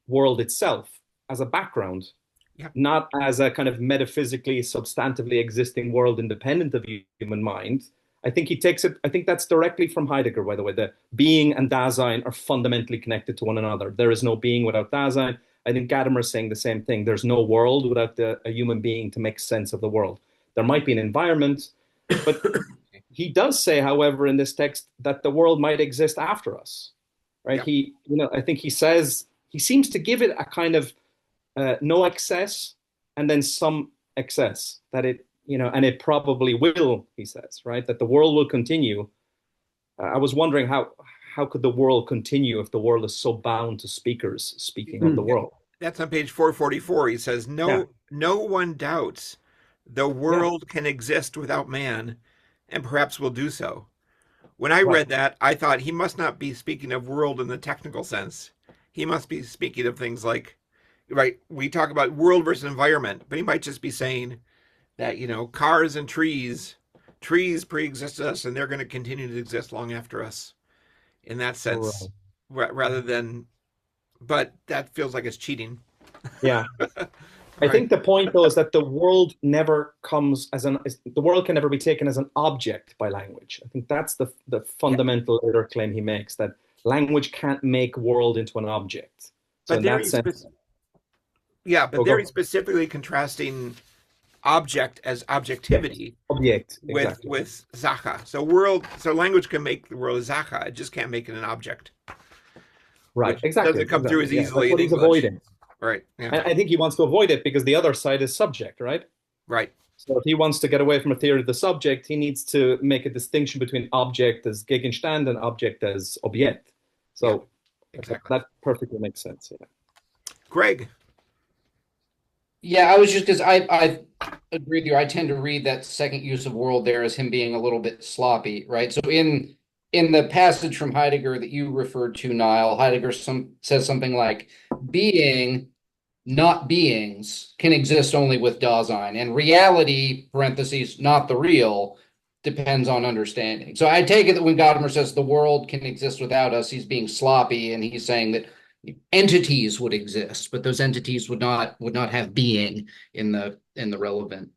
world itself as a background, Yep. not as a kind of metaphysically, substantively existing world independent of human mind. I think he takes it, I think that's directly from Heidegger, by the way. The being and Dasein are fundamentally connected to one another. There is no being without Dasein. I think Gadamer is saying the same thing. There's no world without a human being to make sense of the world. There might be an environment, but he does say, however, in this text that the world might exist after us, right? Yep. I think he says, he seems to give it a kind of no excess and then some excess that and it probably will, he says, right? That the world will continue. I was wondering how could the world continue if the world is so bound to speakers speaking of the world? That's on page 444. He says, Yeah, no one doubts the yeah, world can exist without man, and perhaps will do so. When I right. read that, I thought he must not be speaking of world in the technical sense. He must be speaking of things like, right, we talk about world versus environment, but he might just be saying that, cars and trees pre-exist us and they're going to continue to exist long after us in that sense, Right. rather than, but that feels like it's cheating. Yeah. I Right. think the point though is that the world never comes the world can never be taken as an object by language. I think that's the Yeah. fundamental later claim he makes, that language can't make world into an object. So But in there that he's sense, but oh, there he's go specifically contrasting object as object, objectivity object, with exactly. Zacha. So language can make the world a Zacha. It just can't make it an object, Right, which exactly, doesn't come through exactly. as Yeah, that's easily in what he's English. avoiding. Right. Yeah. And I think he wants to avoid it because the other side is subject, right? Right. So if he wants to get away from a theory of the subject, he needs to make a distinction between object as Gegenstand and object as Objekt. Yeah. So Exactly. that perfectly makes sense. Yeah. Greg. Yeah, I was just because I agree with you. I tend to read that second use of world there as him being a little bit sloppy, right? So in the passage from Heidegger that you referred to, Niall, Heidegger says something like being, not beings, can exist only with Dasein, and reality (parentheses not the real) depends on understanding. So I take it that when Gadamer says the world can exist without us, he's being sloppy, and he's saying that entities would exist, but those entities would not have being in the relevant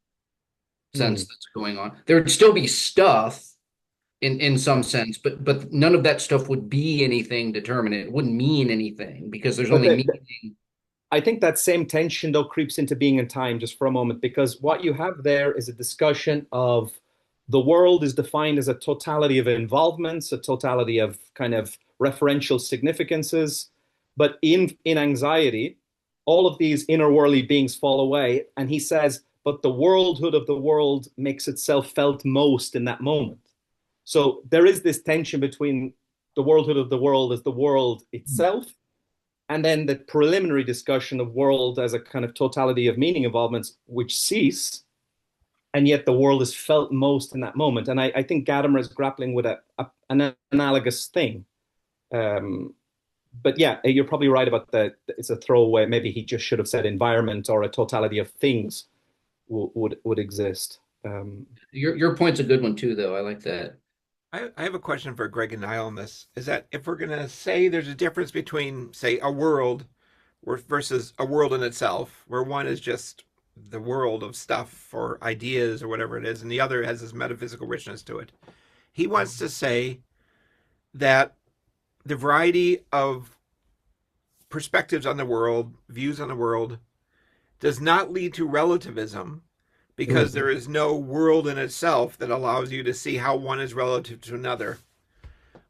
sense Hmm. that's going on. There would still be stuff in some sense, but none of that stuff would be anything determinate. It wouldn't mean anything because there's But only meaning. I think that same tension though creeps into being and time just for a moment, because what you have there is a discussion of the world is defined as a totality of involvements, a totality of kind of referential significances. But in anxiety, all of these inner worldly beings fall away. And he says, but the worldhood of the world makes itself felt most in that moment. So there is this tension between the worldhood of the world as the world itself, and then the preliminary discussion of world as a kind of totality of meaning involvements, which cease, and yet the world is felt most in that moment. And I think Gadamer is grappling with an analogous thing. But yeah, you're probably right about it's a throwaway. Maybe he just should have said environment or a totality of things would exist. Your point's a good one too, though. I like that. I have a question for Greg and Niall on this. Is that if we're going to say there's a difference between, say, a world versus a world in itself, where one is just the world of stuff or ideas or whatever it is, and the other has this metaphysical richness to it. He wants to say that the variety of perspectives on the world, views on the world, does not lead to relativism because there is no world in itself that allows you to see how one is relative to another.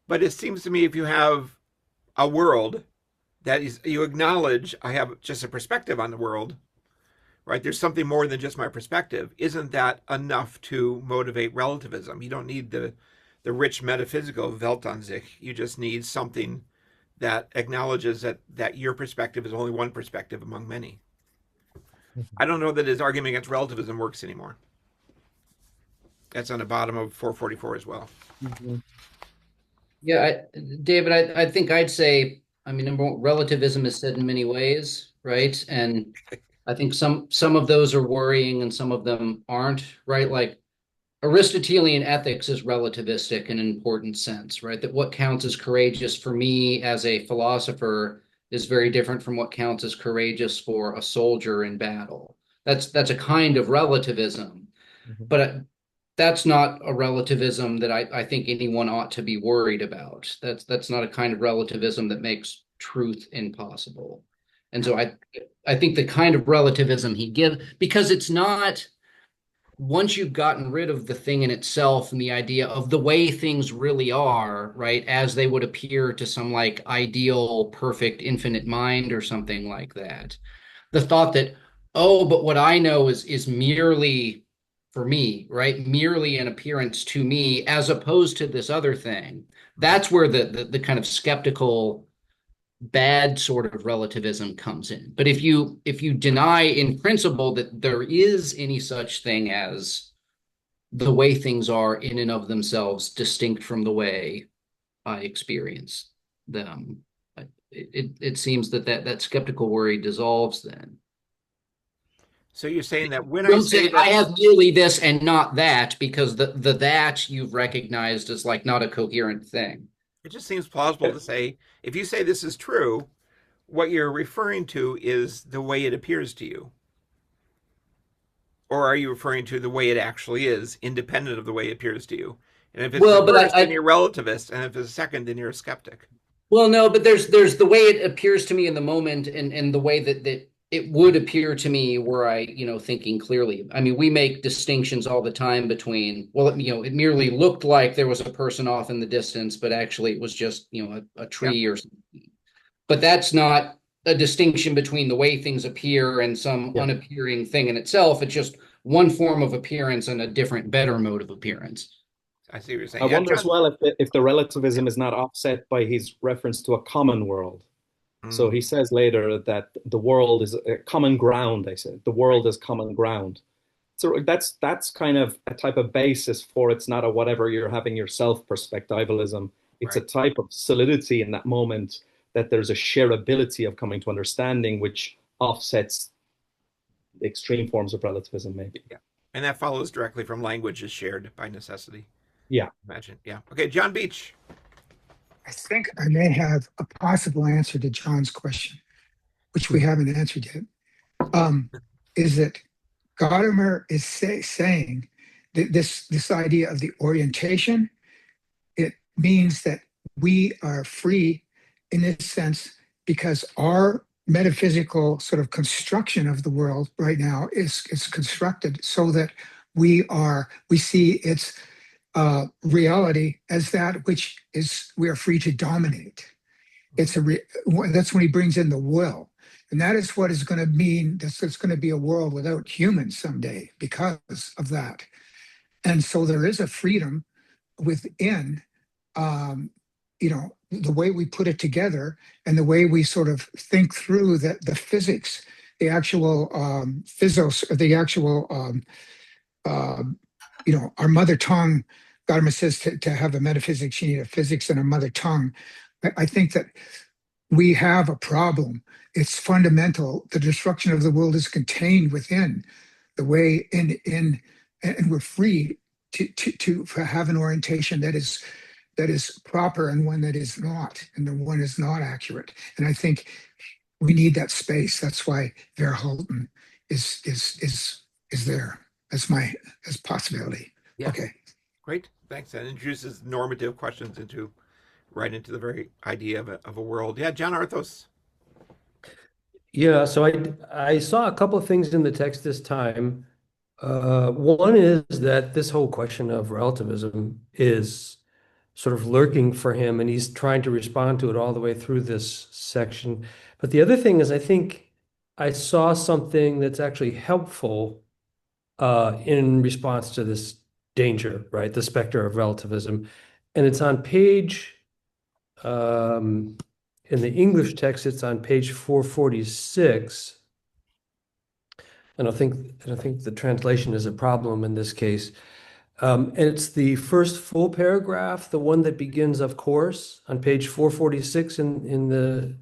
But it seems to me if you have a world that is, you acknowledge I have just a perspective on the world, right? There's something more than just my perspective. Isn't that enough to motivate relativism? You don't need the rich metaphysical Weltansicht. You just need something that acknowledges that your perspective is only one perspective among many. I don't know that his argument against relativism works anymore. That's on the bottom of 444 as well. Mm-hmm. Yeah, David, I think I'd say, I mean, number one, relativism is said in many ways, right? And I think some of those are worrying and some of them aren't, right? Like Aristotelian ethics is relativistic in an important sense, right? That what counts as courageous for me as a philosopher is very different from what counts as courageous for a soldier in battle. That's a kind of relativism, but that's not a relativism that I think anyone ought to be worried about. That's not a kind of relativism that makes truth impossible. And so I think the kind of relativism he gives, because it's not, once you've gotten rid of the thing in itself and the idea of the way things really are, right, as they would appear to some like ideal, perfect, infinite mind or something like that, the thought that, oh, but what I know is merely for me, right, merely an appearance to me, as opposed to this other thing. That's where the kind of skeptical, bad sort of relativism comes in. But if you deny in principle that there is any such thing as the way things are in and of themselves, distinct from the way I experience them, it seems that skeptical worry dissolves then. So you're saying that when I Don't say say that I have merely this and not that, because the that you've recognized as like not a coherent thing. it just seems plausible to say if you say this is true, what you're referring to is the way it appears to you. Or are you referring to the way it actually is, independent of the way it appears to you? And if it's Well, the but first, then you're relativist, and if it's the second, then you're a skeptic. well, no, but there's the way it appears to me in the moment, and the way that it would appear to me were I, thinking clearly. I mean, we make distinctions all the time between, well, it merely looked like there was a person off in the distance, but actually it was just, a tree or something. But that's not a distinction between the way things appear and some unappearing thing in itself. It's just one form of appearance and a different, better mode of appearance. I see what you're saying. I Yeah, wonder as John. well if the relativism is not offset by his reference to a common world. So he says later that the world is a common ground, they said. The world is common ground. So that's kind of a type of basis for it's not a whatever you're having yourself perspectivalism. It's a type of solidity in that moment that there's a shareability of coming to understanding which offsets the extreme forms of relativism, maybe. Yeah. And that follows directly from language is shared by necessity. Yeah. Imagine. Yeah. Okay, John Beach. I think I may have a possible answer to John's question, which we haven't answered yet. Is that Gadamer is saying that this idea of the orientation, it means that we are free in this sense because our metaphysical sort of construction of the world right now is constructed so that we see its reality as that which is we are free to dominate. That's when he brings in the will, and that is what is going to mean that it's going to be a world without humans someday because of that. And so there is a freedom within, the way we put it together and the way we sort of think through the physics, the actual physos, the actual our mother tongue. Gadamer says to have a metaphysics, you need a physics and a mother tongue. I think that we have a problem. It's fundamental. The destruction of the world is contained within the way and we're free to have an orientation that is proper and one that is not, and the one is not accurate. And I think we need that space. That's why Verhalten is there as possibility. Yeah, Okay. great. Thanks. That introduces normative questions right into the very idea of a world. Yeah, John Arthos. Yeah, so I saw a couple of things in the text this time. One is that this whole question of relativism is sort of lurking for him, and he's trying to respond to it all the way through this section. But the other thing is, I think I saw something that's actually helpful in response to this danger, right? The specter of relativism. And it's on page, in the English text, it's on page 446. I don't think the translation is a problem in this case. And it's the first full paragraph, the one that begins, of course, on page 446 in the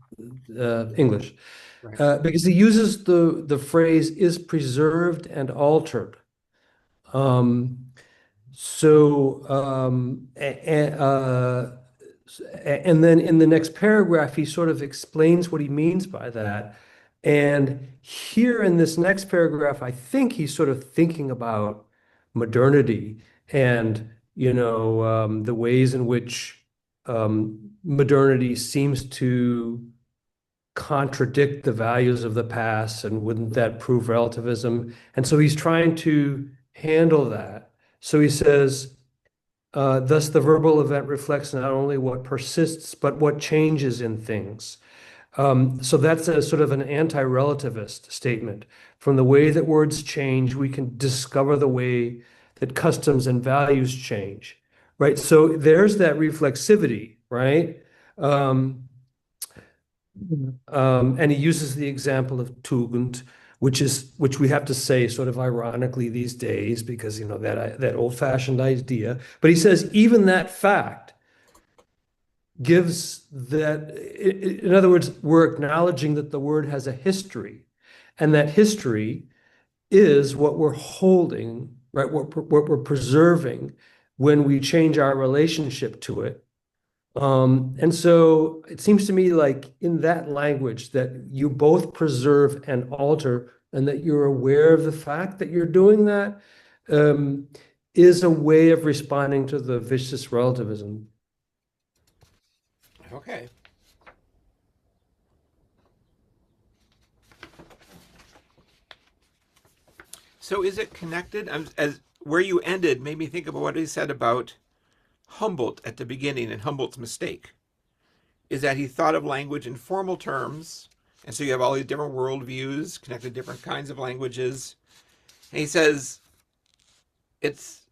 English, Right. because he uses the phrase "is preserved and altered." Um, and then in the next paragraph, he sort of explains what he means by that. And here in this next paragraph, I think he's sort of thinking about modernity and, the ways in which modernity seems to contradict the values of the past, and wouldn't that prove relativism? And so he's trying to handle that. So he says, thus the verbal event reflects not only what persists, but what changes in things. So that's a sort of an anti-relativist statement. From the way that words change, we can discover the way that customs and values change, right? So there's that reflexivity, right? And he uses the example of Tugend, which we have to say sort of ironically these days because that old-fashioned idea. But he says even that fact gives that. In other words, we're acknowledging that the word has a history, and that history is what we're holding, right? What we're preserving when we change our relationship to it. And so it seems to me like in that language that you both preserve and alter, and that you're aware of the fact that you're doing that, is a way of responding to the vicious relativism. Okay. So is it connected? As where you ended made me think about what he said about Humboldt at the beginning, and Humboldt's mistake is that he thought of language in formal terms, and so you have all these different worldviews connected to different kinds of languages. And he says it's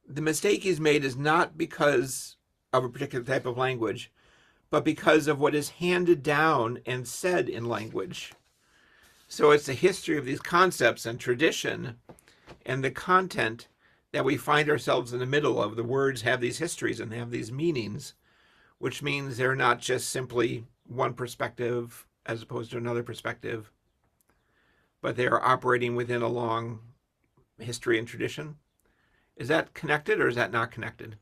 the mistake he's made is not because of a particular type of language, but because of what is handed down and said in language. So it's the history of these concepts and tradition and the content that we find ourselves in the middle of. The words have these histories and have these meanings, which means they're not just simply one perspective as opposed to another perspective, but they are operating within a long history and tradition. Is that connected or is that not connected?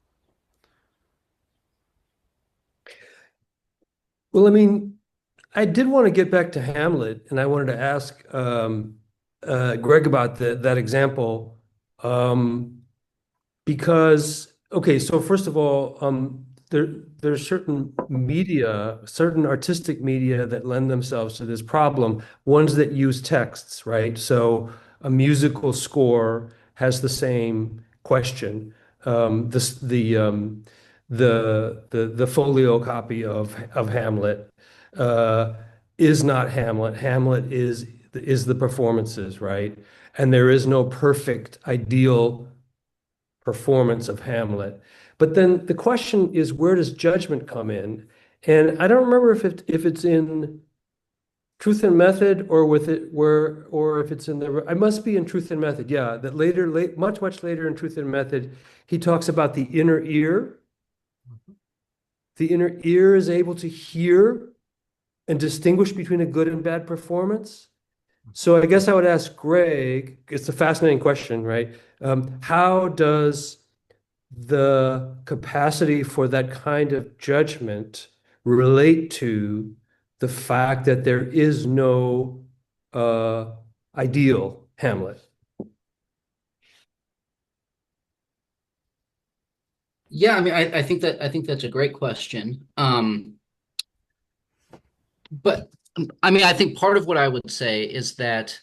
Well, I mean, I did want to get back to Hamlet, and I wanted to ask Greg about that example. Because, okay, so first of all, there's certain media, certain artistic media that lend themselves to this problem, ones that use texts, right? So a musical score has the same question. This the folio copy of Hamlet is not Hamlet. Hamlet is the performances, right? And there is no perfect, ideal performance of Hamlet. But then the question is, where does judgment come in? And I don't remember if it's in Truth and Method or if it's in the, I must be in Truth and Method. Yeah, that much later in Truth and Method, he talks about the inner ear. The inner ear is able to hear and distinguish between a good and bad performance. So I guess I would ask Greg, it's a fascinating question, right? How does the capacity for that kind of judgment relate to the fact that there is no ideal Hamlet? Yeah, I mean, I think that's a great question. But I mean, I think part of what I would say is that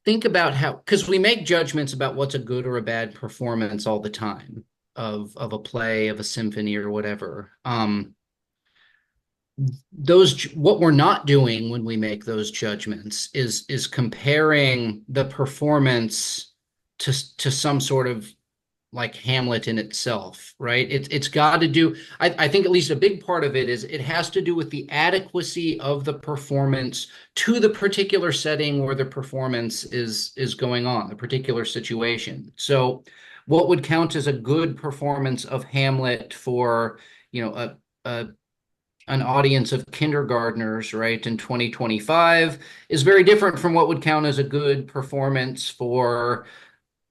think about how, because we make judgments about what's a good or a bad performance all the time of a play, of a symphony or whatever. Those what we're not doing when we make those judgments is comparing the performance to some sort of like Hamlet in itself, right? It's got to do, I think at least a big part of it is it has to do with the adequacy of the performance to the particular setting where the performance is going on, the particular situation. So what would count as a good performance of Hamlet for, a an audience of kindergartners, right, in 2025 is very different from what would count as a good performance for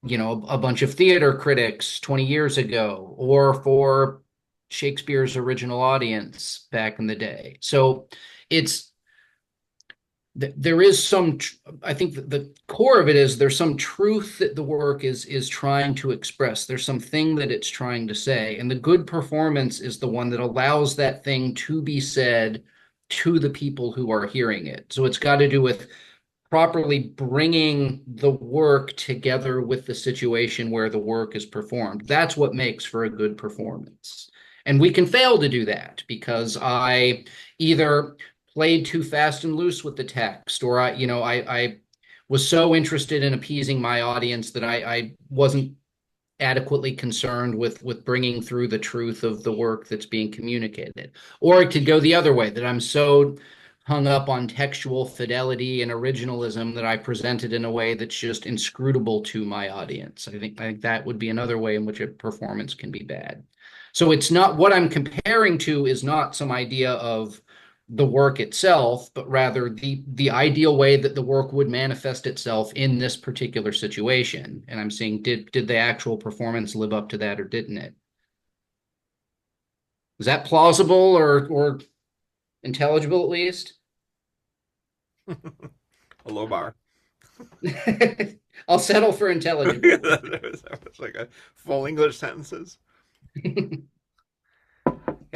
a bunch of theater critics 20 years ago, or for Shakespeare's original audience back in the day. So it's there is some, I think the core of it is there's some truth that the work is trying to express. There's something that it's trying to say. And the good performance is the one that allows that thing to be said to the people who are hearing it. So it's got to do with properly bringing the work together with the situation where the work is performed. That's what makes for a good performance. And we can fail to do that because I either played too fast and loose with the text, or I was so interested in appeasing my audience that I wasn't adequately concerned with bringing through the truth of the work that's being communicated. Or it could go the other way, that I'm so hung up on textual fidelity and originalism that I presented in a way that's just inscrutable to my audience. I think that would be another way in which a performance can be bad. So it's not, what I'm comparing to is not some idea of the work itself, but rather the ideal way that the work would manifest itself in this particular situation. And I'm saying, did the actual performance live up to that, or didn't it? Is that plausible or intelligible at least? A low bar. I'll settle for intelligible. That was like a full English sentences. Yeah,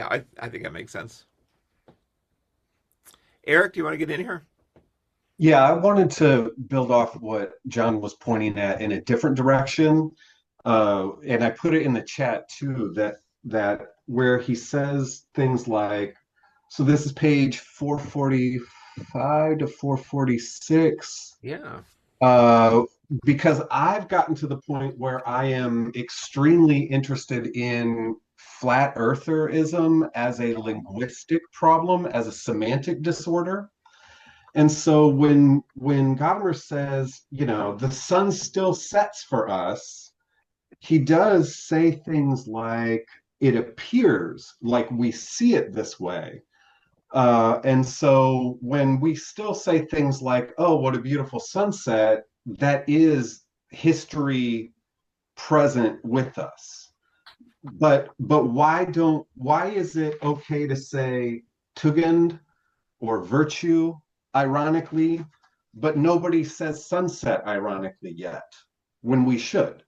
I think that makes sense. Eric, do you want to get in here? Yeah, I wanted to build off what John was pointing at in a different direction. And I put it in the chat too, that where he says things like, so this is page 445 to 446. Yeah. Because I've gotten to the point where I am extremely interested in flat eartherism as a linguistic problem, as a semantic disorder. And so when Gadamer says, the sun still sets for us, he does say things like, it appears like we see it this way. And so when we still say things like, oh, what a beautiful sunset, that is history present with us. But why is it okay to say Tugend or virtue ironically, but nobody says sunset ironically yet, when we should?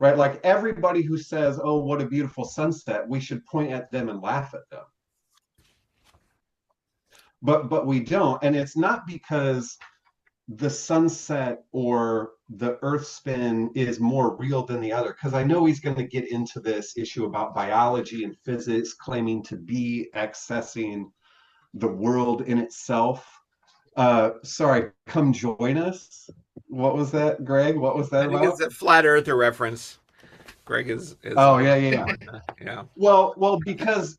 Right? Like everybody who says, oh, what a beautiful sunset, we should point at them and laugh at them. But we don't. And it's not because the sunset or the earth spin is more real than the other, because I know he's going to get into this issue about biology and physics claiming to be accessing the world in itself. Sorry, come join us. What was that, Greg? What was that I think about? it's a flat earther reference. Greg is Oh, yeah. yeah. Well, because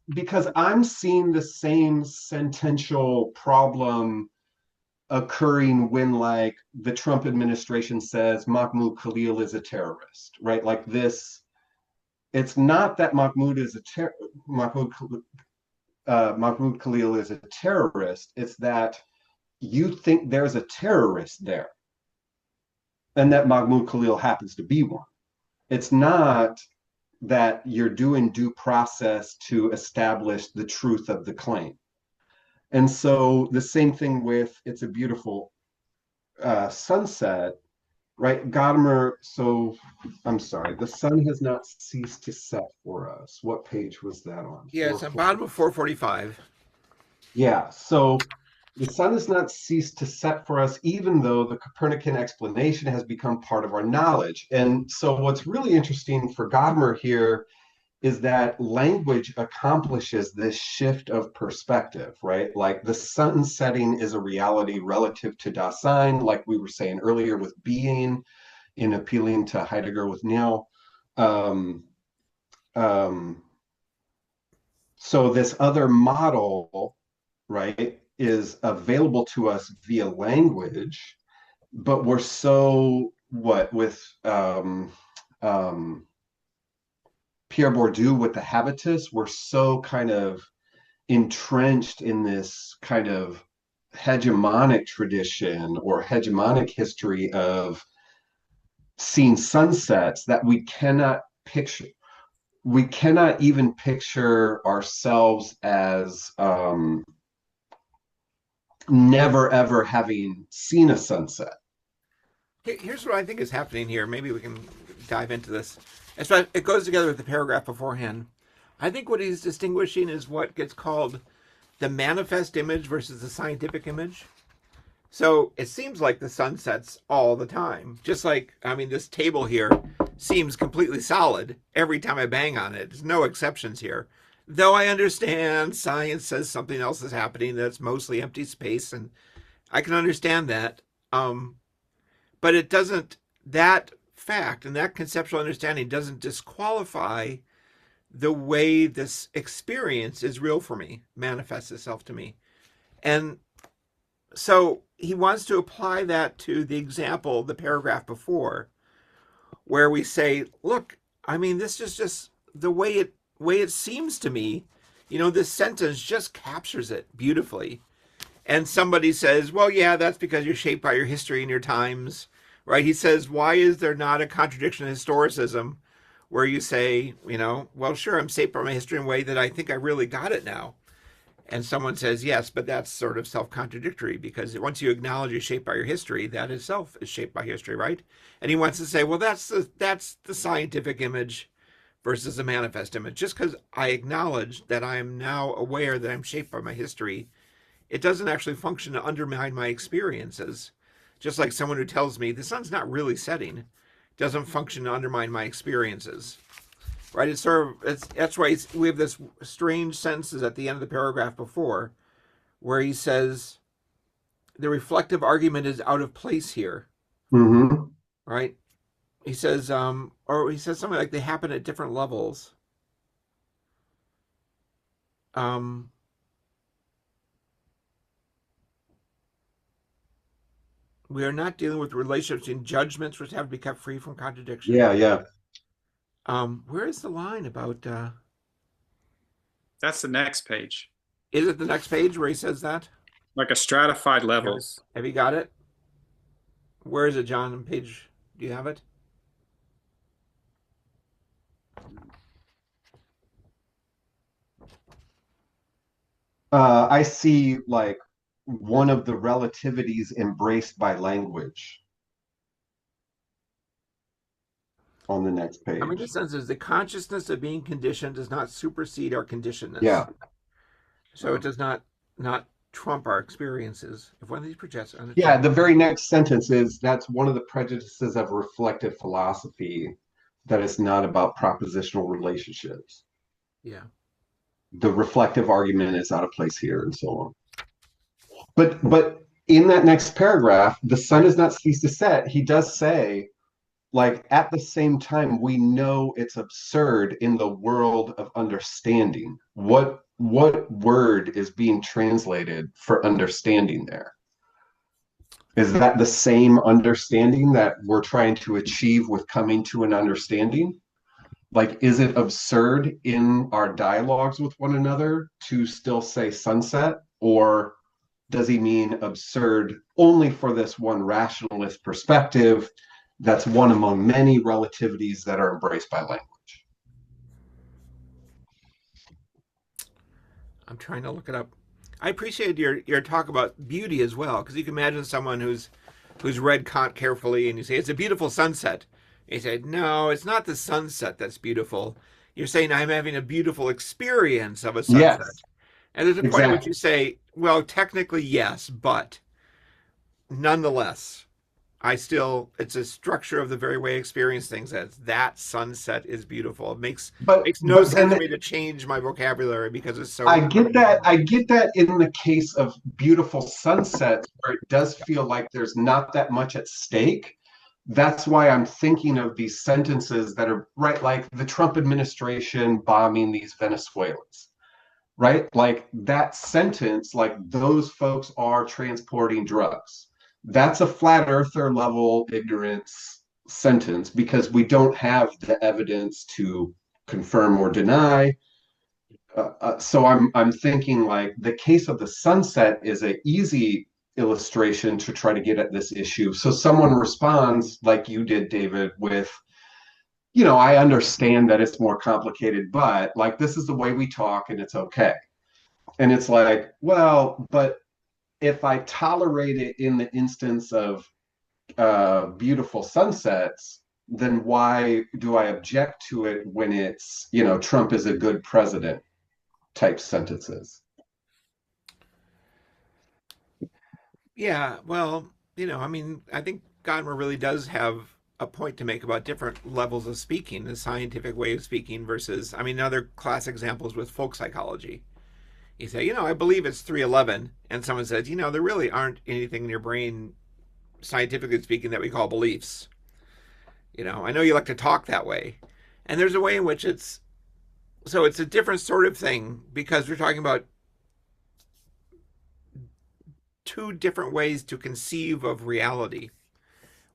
I'm seeing the same sentential problem occurring when, like, the Trump administration says Mahmoud Khalil is a terrorist, right? Like this, it's not that Mahmoud Khalil is a terrorist. It's that you think there's a terrorist there. and that Mahmoud Khalil happens to be one. It's not that you're doing due process to establish the truth of the claim. And so the same thing with It's a Beautiful Sunset, right? Gadamer, so I'm sorry, the sun has not ceased to set for us. What page was that on? Yeah, it's on bottom of 445. Yeah, so the sun has not ceased to set for us, even though the Copernican explanation has become part of our knowledge. And so what's really interesting for Gadamer here is that language accomplishes this shift of perspective, right? Like the sun setting is a reality relative to Dasein, like we were saying earlier with being, in appealing to Heidegger with now. So this other model, right, is available to us via language, but we're so with Pierre Bourdieu with the habitus, we're so kind of entrenched in this kind of hegemonic tradition or hegemonic history of seeing sunsets that we cannot even picture ourselves as never ever having seen a sunset. Here's what I think is happening here. Maybe we can dive into this. It goes together with the paragraph beforehand. I think what he's distinguishing is what gets called the manifest image versus the scientific image. So it seems like the sun sets all the time. Just like, I mean, this table here seems completely solid every time I bang on it. There's no exceptions here. Though I understand science says something else is happening that's mostly empty space, and I can understand that. But it doesn't, that fact and that conceptual understanding doesn't disqualify the way this experience is real for me, manifests itself to me. And so he wants to apply that to the example, the paragraph before, where we say, look, I mean, this is just the way it seems to me. You know, this sentence just captures it beautifully. And somebody says, well, yeah, that's because you're shaped by your history and your times, right? He says, why is there not a contradiction in historicism where you say, you know, well, sure, I'm shaped by my history in a way that I think I really got it now. And someone says, yes, but that's sort of self-contradictory because once you acknowledge you're shaped by your history, that itself is shaped by history, right? And he wants to say, well, that's the scientific image versus the manifest image. Just because I acknowledge that I am now aware that I'm shaped by my history, it doesn't actually function to undermine my experiences. Just like someone who tells me the sun's not really setting doesn't function to undermine my experiences. Right? It's sort of, that's why we have this strange sentences at the end of the paragraph before where he says the reflective argument is out of place here. Mm-hmm. Right? He says, or he says something like they happen at different levels. We are not dealing with relationships in judgments which have to be kept free from contradiction. Yeah. Where is the line about? That's the next page. Is it the next page where he says that? Like a stratified levels. Have you got it? Where is it, John? Page? Do you have it? I see like one of the relativities embraced by language on the next page. I mean, the sense is the consciousness of being conditioned does not supersede our conditionedness. Yeah. So it does not trump our experiences. If one of these projects, yeah, the very next sentence is that's one of the prejudices of reflective philosophy, that it's not about propositional relationships. Yeah. The reflective argument is out of place here, and so on. But in that next paragraph, the sun has not ceased to set. He does say, like, at the same time, we know it's absurd in the world of understanding. What word is being translated for understanding there? Is that the same understanding that we're trying to achieve with coming to an understanding? Like, is it absurd in our dialogues with one another to still say sunset? Or does he mean absurd only for this one rationalist perspective That's one among many relativities that are embraced by language. I'm trying to look it up. I appreciated your talk about beauty as well, because you can imagine someone who's read Kant carefully, and you say it's a beautiful sunset. And you say, no, it's not the sunset that's beautiful. You're saying I'm having a beautiful experience of a sunset. Yes, And there's a point at which exactly. you say, well, technically yes, but nonetheless, it's a structure of the very way I experience things that sunset is beautiful. It makes no But sense then for me to change my vocabulary because it's so I get that. I get that in the case of beautiful sunsets, where it does feel like there's not that much at stake. That's why I'm thinking of these sentences that are right, like the Trump administration bombing these Venezuelans, right? Like that sentence, like those folks are transporting drugs. That's a flat earther level ignorance sentence because we don't have the evidence to confirm or deny. So I'm thinking like the case of the sunset is an easy illustration to try to get at this issue. So someone responds like you did, David, with, I understand that it's more complicated, but like this is the way we talk and it's okay. And it's like, well, but if I tolerate it in the instance of beautiful sunsets, then why do I object to it when it's, Trump is a good president type sentences? Yeah, well, I mean, I think Gadamer really does have a point to make about different levels of speaking, the scientific way of speaking versus, I mean, another class examples with folk psychology. You say, I believe it's 311, and someone says, there really aren't anything in your brain, scientifically speaking, that we call beliefs. I know you like to talk that way. And there's a way in which it's a different sort of thing because we're talking about two different ways to conceive of reality.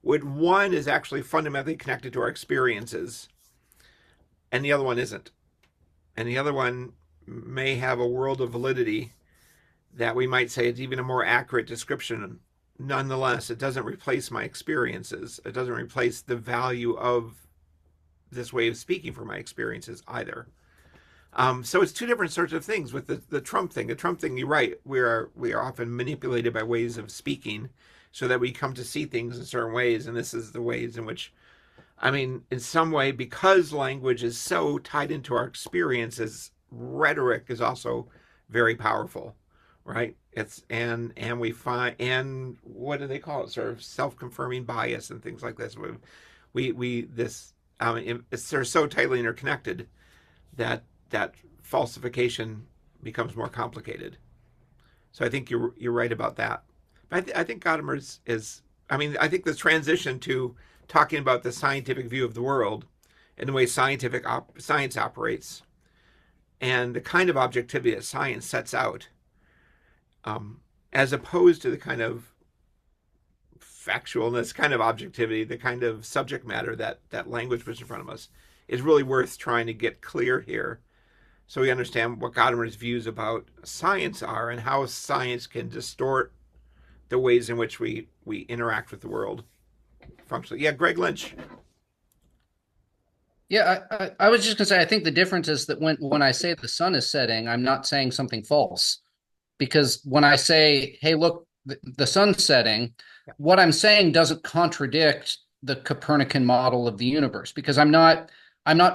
One is actually fundamentally connected to our experiences, and the other one isn't. And the other one may have a world of validity that we might say is even a more accurate description. Nonetheless, it doesn't replace my experiences. It doesn't replace the value of this way of speaking for my experiences either. So it's two different sorts of things with the Trump thing. The Trump thing, you're right. We are often manipulated by ways of speaking so that we come to see things in certain ways. And this is the ways in which, I mean, in some way, because language is so tied into our experiences, rhetoric is also very powerful, right? And we find, and what do they call it? Sort of self-confirming bias and things like this. They're so tightly interconnected that falsification becomes more complicated. So I think you're right about that. But I think Gadamer is. I mean, I think the transition to talking about the scientific view of the world and the way science operates and the kind of objectivity that science sets out, as opposed to the kind of factualness, kind of objectivity, the kind of subject matter that language puts in front of us, is really worth trying to get clear here so we understand what Gadamer's views about science are and how science can distort the ways in which we interact with the world functionally. Yeah, Greg Lynch. Yeah, I was just gonna say, I think the difference is that when I say the sun is setting, I'm not saying something false. Because when I say, hey, look, the sun's setting, what I'm saying doesn't contradict the Copernican model of the universe, because I'm not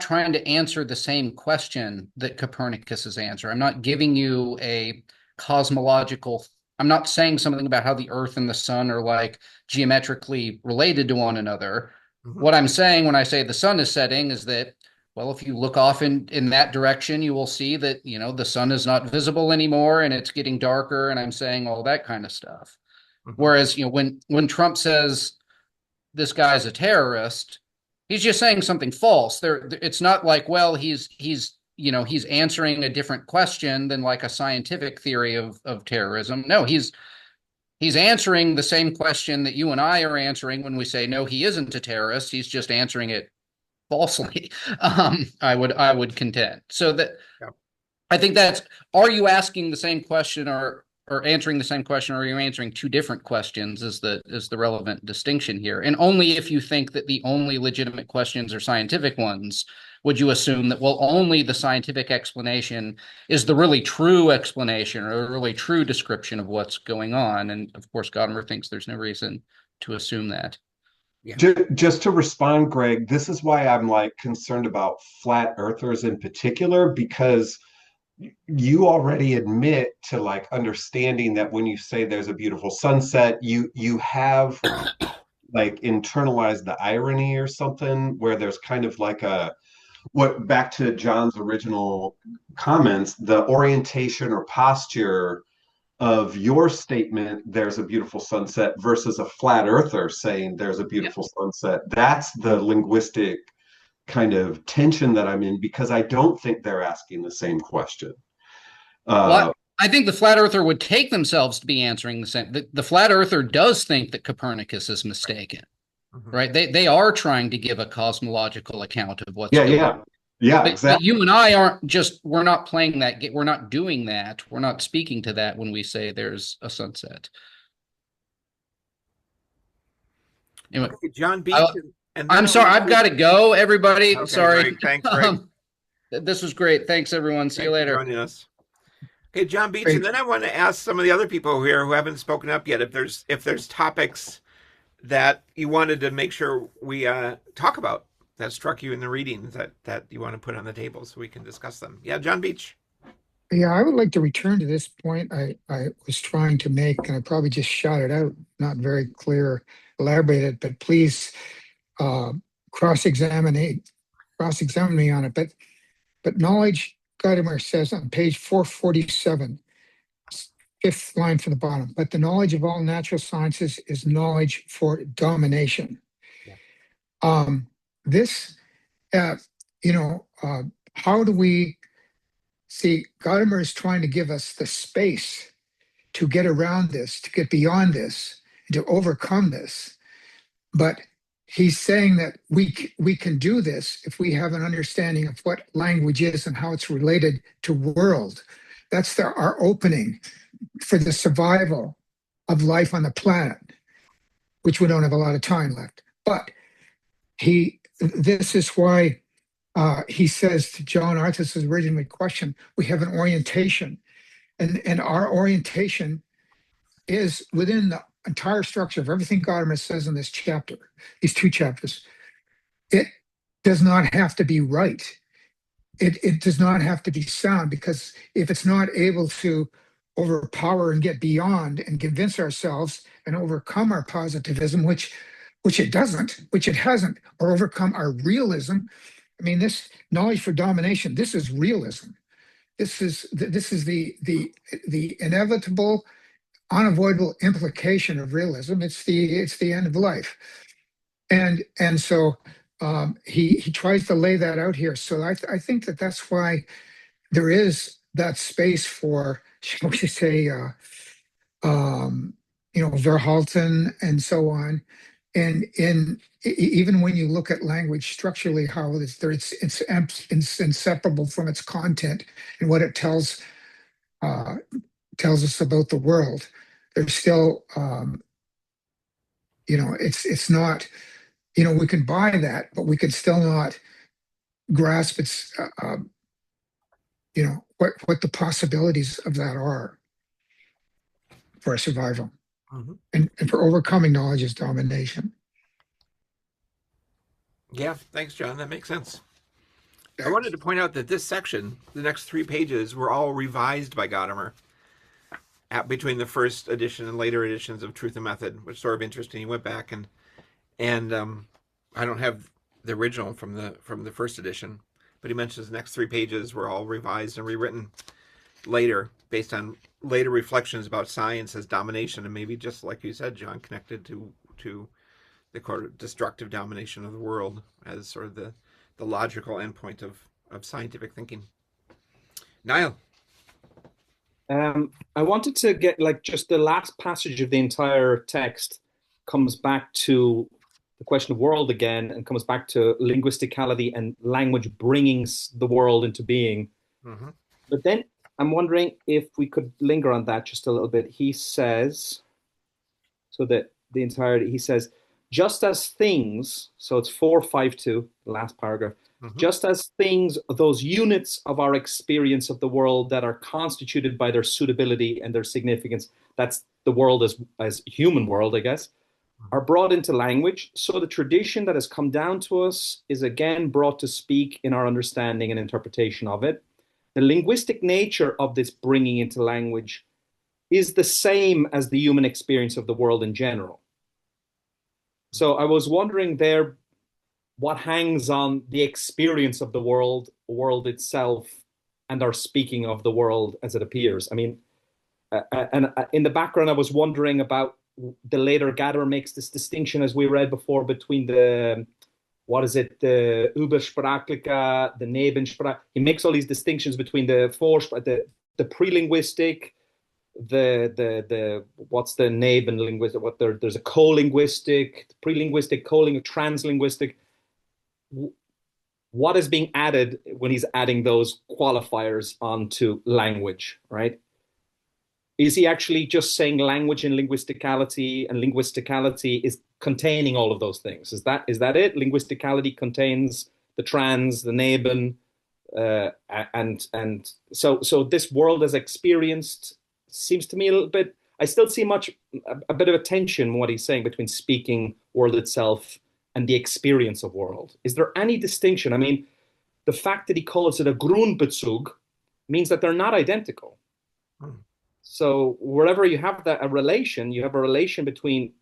trying to answer the same question that Copernicus is answering. I'm not giving you a cosmological, I'm not saying something about how the Earth and the sun are like geometrically related to one another. Mm-hmm. What I'm saying when I say the sun is setting is that, well, if you look off in that direction, you will see that, the sun is not visible anymore and it's getting darker. And I'm saying all that kind of stuff. Mm-hmm. Whereas, when Trump says this guy's a terrorist, he's just saying something false. It's not like, well, he's answering a different question than like a scientific theory of terrorism. No, he's answering the same question that you and I are answering when we say, no, he isn't a terrorist. He's just answering it falsely. I would contend. So that, Yep. I think that's, are you asking the same question or or answering the same question, or are you answering two different questions is the relevant distinction here. And only if you think that the only legitimate questions are scientific ones, would you assume that, well, only the scientific explanation is the really true explanation or a really true description of what's going on. And of course, Gadamer thinks there's no reason to assume that. Just to respond, Greg, this is why I'm like concerned about flat earthers in particular, because you already admit to like understanding that when you say there's a beautiful sunset, you have like internalized the irony or something where there's kind of like a what back to John's original comments, the orientation or posture of your statement, there's a beautiful sunset, versus a flat earther saying there's a beautiful sunset. That's the linguistic kind of tension that I'm in, because I don't think they're asking the same question. Well, I think the flat earther would take themselves to be answering the same. The flat earther does think that Copernicus is mistaken, right? They are trying to give a cosmological account of what's going on. Yeah, but, exactly. But you and I we're not playing that. We're not doing that. We're not speaking to that when we say there's a sunset. Anyway, Okay, John Beach. I'm sorry, I've got to go, everybody. Okay, sorry. Greg, thanks, Greg. This was great. Thanks, everyone. See you later. For joining us. Okay, John Beach, and then I want to ask some of the other people here who haven't spoken up yet if there's topics that you wanted to make sure we talk about that struck you in the reading that you want to put on the table so we can discuss them. Yeah, John Beach. Yeah, I would like to return to this point I was trying to make, and I probably just shot it out, not very clear, elaborated, but please cross-examine me on it. But knowledge, Gadamer says on page 447, fifth line from the bottom, but the knowledge of all natural sciences is knowledge for domination. Yeah. This, how do we see? Gadamer is trying to give us the space to get around this, to get beyond this, to overcome this. But he's saying that we can do this if we have an understanding of what language is and how it's related to world. That's our opening for the survival of life on the planet, which we don't have a lot of time left. But this is why he says to John Arthur's original question, we have an orientation, and our orientation is within the entire structure of everything Gadamer says in this chapter, these two chapters. It does not have to be right. It does not have to be sound, because if it's not able to overpower and get beyond and convince ourselves and overcome our positivism, which it doesn't, which it hasn't, or overcome our realism. I mean, this knowledge for domination, this is realism. This is the inevitable, unavoidable implication of realism. It's the end of life, and so he tries to lay that out here. So I think that's why there is that space for, shall we say, Verhalten and so on. And even when you look at language structurally, how it's inseparable from its content and what it tells us about the world, there's still, it's not, we can buy that, but we can still not grasp its, what the possibilities of that are for our survival. Mm-hmm. And for overcoming knowledge is domination. Yeah, thanks, John. That makes sense. I wanted to point out that this section, the next 3 pages, were all revised by Gadamer between the first edition and later editions of Truth and Method, which is sort of interesting. He went back and I don't have the original from the first edition, but he mentions the next 3 pages were all revised and rewritten later based on later reflections about science as domination, and maybe just like you said, John, connected to the kind of destructive domination of the world as sort of the logical endpoint of scientific thinking. Niall. I wanted to get just the last passage of the entire text comes back to the question of world again, and comes back to linguisticality and language bringing the world into being. Mm-hmm. But then I'm wondering if we could linger on that just a little bit. He says, so that the entirety, he says, just as things, so it's 452, the last paragraph, just as things, those units of our experience of the world that are constituted by their suitability and their significance, that's the world as human world, I guess, are brought into language. So the tradition that has come down to us is again brought to speak in our understanding and interpretation of it. The linguistic nature of this bringing into language is the same as the human experience of the world in general. So I was wondering there what hangs on the experience of the world itself, and our speaking of the world as it appears. I mean, and in the background, I was wondering about the later Gadamer makes this distinction, as we read before, between the, what is it, the Übersprachliche, the Nebensprach. He makes all these distinctions between the pre-linguistic, the what's the Nebenlinguistic, there's a co-linguistic, pre-linguistic, translinguistic. What is being added when he's adding those qualifiers onto language, right? Is he actually just saying language and linguisticality is containing all of those things? Is that it? Linguisticality contains the trans, the neben, and so this world as experienced seems to me a little bit. I still see a bit of a tension in what he's saying between speaking world itself and the experience of world. Is there any distinction? I mean, the fact that he calls it a Grundbezug means that they're not identical. So wherever you have a relation, you have a relation between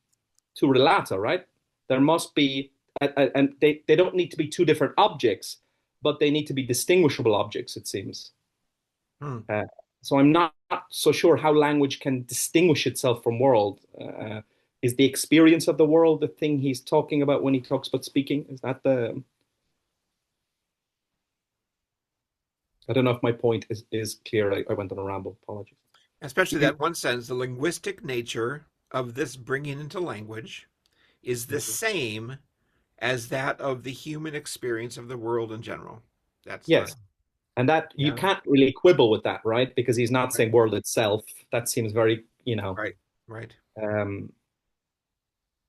two relata, right? There must be, and they don't need to be two different objects, but they need to be distinguishable objects, it seems. So I'm not so sure how language can distinguish itself from world. Is the experience of the world the thing he's talking about when he talks about speaking? Is that the... I don't know if my point is clear. I went on a ramble. Apologies. Especially that one sentence, the linguistic nature of this bringing into language is the same as that of the human experience of the world in general. That's yes. And that you can't really quibble with that, right? Because he's not saying world itself. That seems very, Right.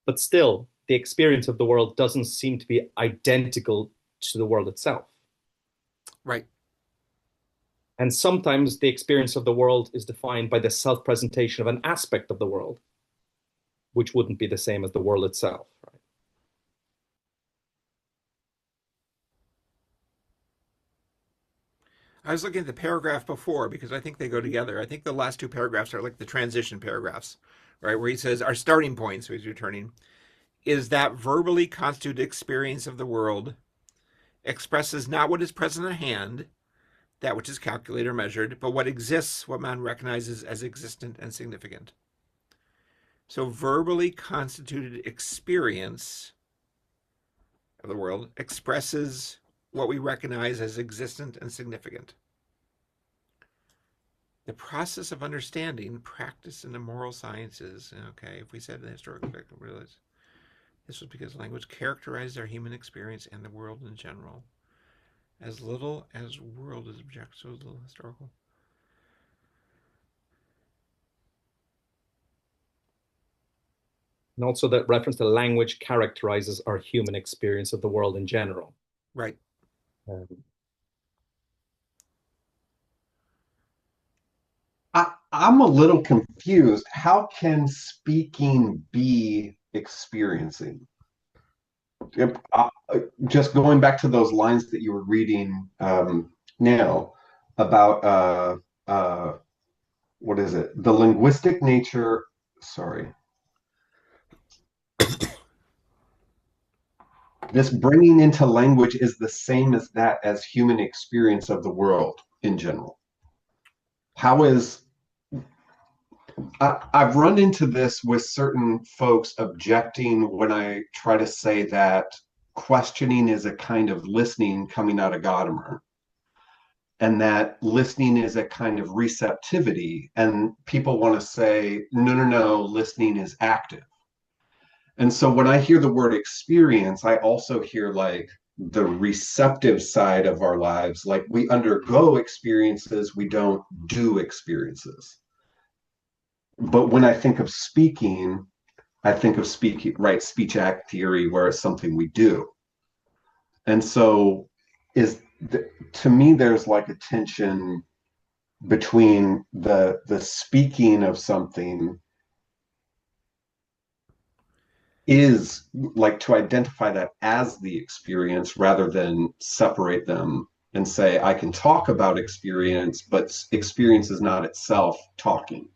But still, the experience of the world doesn't seem to be identical to the world itself. Right. And sometimes the experience of the world is defined by the self-presentation of an aspect of the world, which wouldn't be the same as the world itself. Right? I was looking at the paragraph before because I think they go together. I think the last two paragraphs are like the transition paragraphs, right? Where he says our starting point, so he's returning, is that verbally constituted experience of the world expresses not what is present at hand, that which is calculated or measured, but what exists, what man recognizes as existent and significant. So verbally constituted experience of the world expresses what we recognize as existent and significant. The process of understanding, practice in the moral sciences, okay, if we said the historical perspective, realize this was because language characterized our human experience and the world in general. As little as world is objective, so little historical. And also that reference to language characterizes our human experience of the world in general. Right. I'm a little confused. How can speaking be experiencing? Just going back to those lines that you were reading now about what is it? The linguistic nature. Sorry. This bringing into language is the same as that as human experience of the world in general. How is I've run into this with certain folks objecting when I try to say that questioning is a kind of listening coming out of Gadamer, and that listening is a kind of receptivity. And people want to say, no, listening is active. And so when I hear the word experience, I also hear like the receptive side of our lives. Like we undergo experiences, we don't do experiences. But when I think of speaking, I think of speaking, right? Speech act theory, where it's something we do. And so to me, there's like a tension between the speaking of something is like to identify that as the experience rather than separate them and say I can talk about experience, but experience is not itself talking.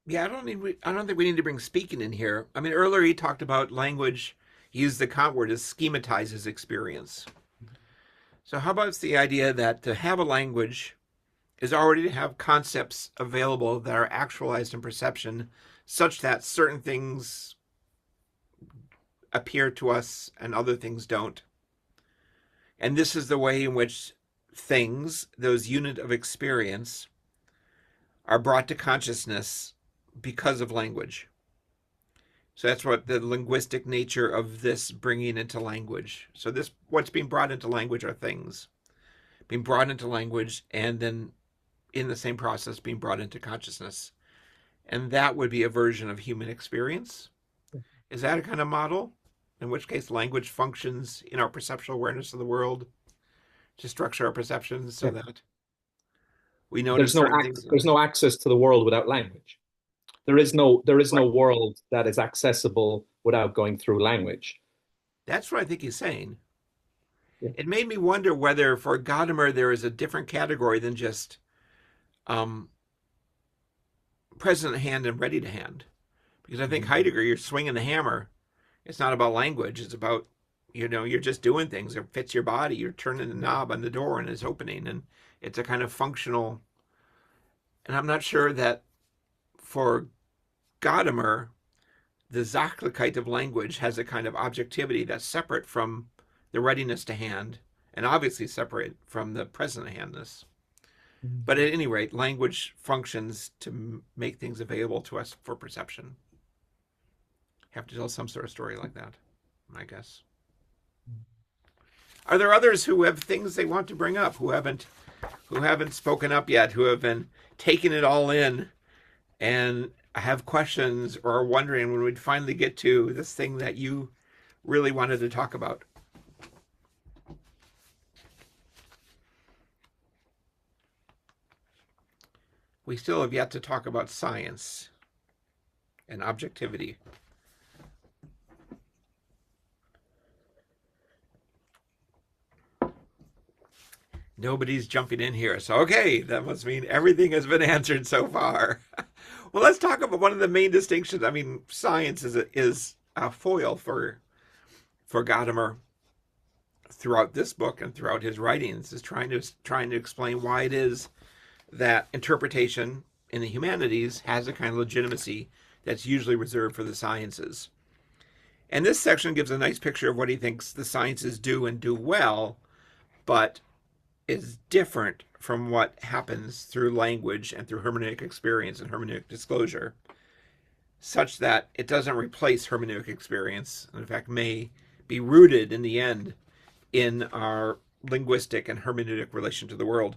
Yeah, I don't think we need to bring speaking in here. I mean, earlier he talked about language. He used the comp word as schematizes experience. So how about the idea that to have a language is already to have concepts available that are actualized in perception, such that certain things appear to us and other things don't. And this is the way in which things, those unit of experience, are brought to consciousness because of language. So that's what the linguistic nature of this bringing into language. So this, what's being brought into language are things being brought into language and then in the same process being brought into consciousness. And that would be a version of human experience. Is that a kind of model? In which case language functions in our perceptual awareness of the world to structure our perceptions so that we notice certain things. There's no access to the world without language. There is no world that is accessible without going through language. That's what I think he's saying. Yeah. It made me wonder whether for Gadamer there is a different category than just present hand and ready to hand. Because I think Heidegger, you're swinging the hammer. It's not about language. It's about, you're just doing things. It fits your body. You're turning the knob on the door and it's opening. And it's a kind of functional. And I'm not sure that for Gadamer, the Sachlichkeit of language has a kind of objectivity that's separate from the readiness to hand and obviously separate from the present handness. But at any rate, language functions to make things available to us for perception. Have to tell some sort of story like that, I guess. Are there others who have things they want to bring up, who haven't spoken up yet, who have been taking it all in and have questions or are wondering when we'd finally get to this thing that you really wanted to talk about? We still have yet to talk about science and objectivity. Nobody's jumping in here. So, okay, that must mean everything has been answered so far. Well, let's talk about one of the main distinctions. I mean, science is a foil for Gadamer throughout this book and throughout his writings, is trying to explain why it is that interpretation in the humanities has a kind of legitimacy that's usually reserved for the sciences. And this section gives a nice picture of what he thinks the sciences do and do well, but is different from what happens through language and through hermeneutic experience and hermeneutic disclosure, such that it doesn't replace hermeneutic experience, and in fact may be rooted in the end in our linguistic and hermeneutic relation to the world.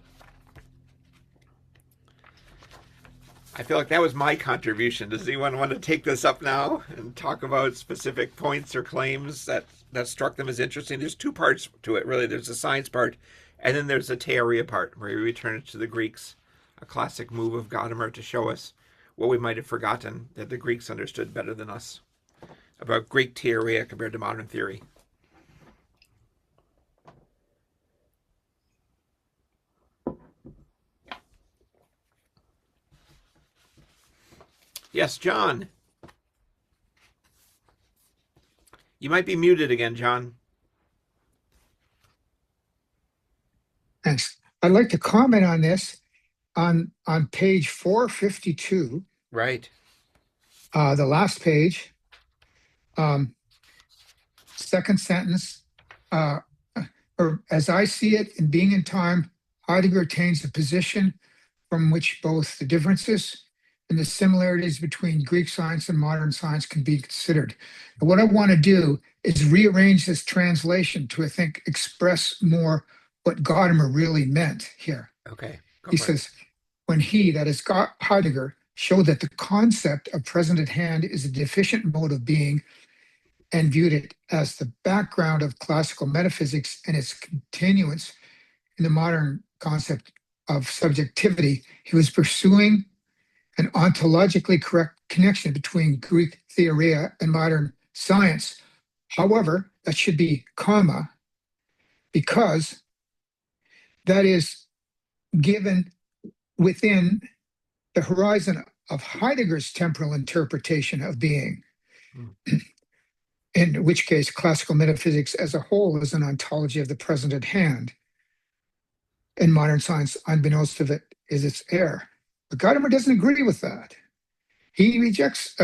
I feel like that was my contribution. Does anyone want to take this up now and talk about specific points or claims that struck them as interesting? There's two parts to it, really. There's the science part, and then there's the theoria part, where we return it to the Greeks, a classic move of Gadamer to show us what we might have forgotten that the Greeks understood better than us about Greek theoria compared to modern theory. Yes, John. You might be muted again, John. Thanks. I'd like to comment on this on page 452, Right. the last page, second sentence, or as I see it, in being in time, Heidegger attains a position from which both the differences and the similarities between Greek science and modern science can be considered. And what I want to do is rearrange this translation to, I think, express more what Gadamer really meant here. Okay, go He for it. says, when he, that is Heidegger, showed that the concept of present at hand is a deficient mode of being and viewed it as the background of classical metaphysics and its continuance in the modern concept of subjectivity, he was pursuing an ontologically correct connection between Greek theoria and modern science. However, that should be comma, because that is given within the horizon of Heidegger's temporal interpretation of being, in which case classical metaphysics as a whole is an ontology of the present at hand. And modern science, unbeknownst of it, is its heir. But Gadamer doesn't agree with that. He rejects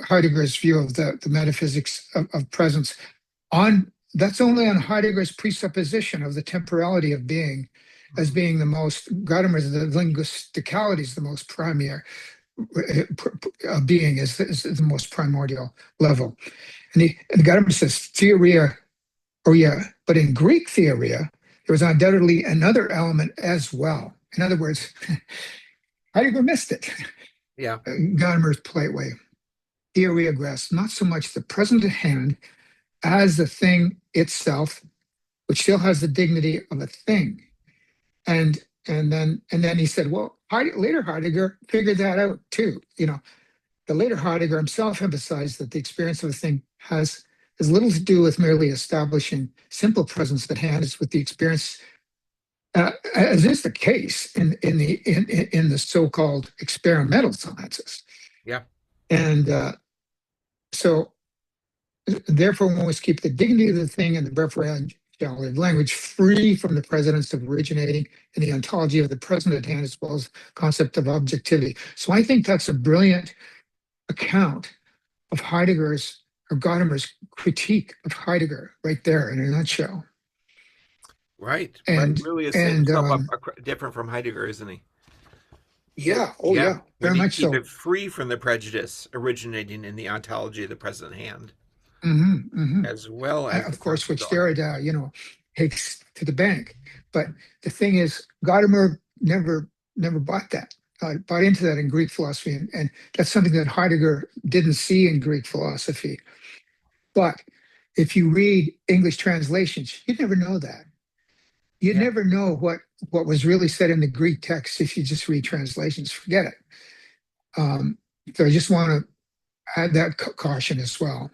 Heidegger's view of the metaphysics of presence. That's only on Heidegger's presupposition of the temporality of being as being the most. Gadamer's the linguisticality is the most primary. Being is the most primordial level, and Gadamer says theoria. Oh yeah, but in Greek theoria, there was undoubtedly another element as well. In other words, Heidegger missed it. Yeah. Gadamer's polite way. Theoria grasps not so much the present at hand as the thing itself, which still has the dignity of a thing. And then he said, well, later Heidegger figured that out too. The later Heidegger himself emphasized that the experience of a thing has little to do with merely establishing simple presence at hand. It's with the experience, as is the case in the so-called experimental sciences. Yeah. And so, therefore, we always keep the dignity of the thing and the referentiality of language free from the precedence of originating in the ontology of the present at hand, as well as concept of objectivity. So I think that's a brilliant account of Heidegger's or Gadamer's critique of Heidegger right there in a nutshell. Right. And really is and himself different from Heidegger, isn't he? yeah, When very you much keep so. it free from the prejudice originating in the ontology of the present hand, as well as Of course, which concept of- Derrida, takes to the bank. But the thing is, Gadamer never bought that. Bought into that in Greek philosophy, and that's something that Heidegger didn't see in Greek philosophy. But if you read English translations, you'd never know that. You'd Yeah. never know what was really said in the Greek text if you just read translations. Forget it. So I just want to add that caution as well.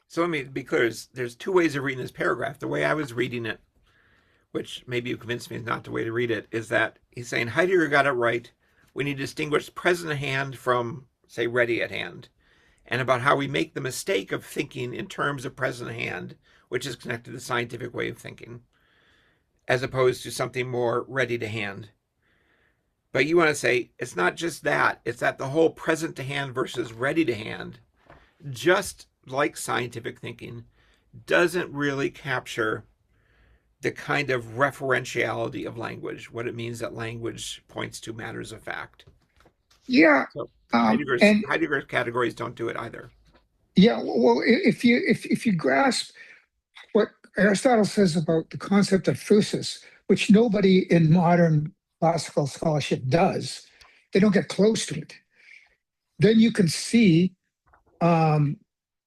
So let me be clear. There's two ways of reading this paragraph. The way I was reading it, which maybe you convinced me is not the way to read it, is that he's saying Heidegger got it right when he distinguished present at hand from, say, ready at hand, and about how we make the mistake of thinking in terms of present at hand, which is connected to the scientific way of thinking, as opposed to something more ready to hand. But you want to say it's not just that, it's that the whole present to hand versus ready to hand, just like scientific thinking, doesn't really capture the kind of referentiality of language, what it means that language points to matters of fact. Yeah. So And Heidegger's categories don't do it either. yeah, well, if you grasp what Aristotle says about the concept of phusis, which nobody in modern classical scholarship does, they don't get close to it. Then you can see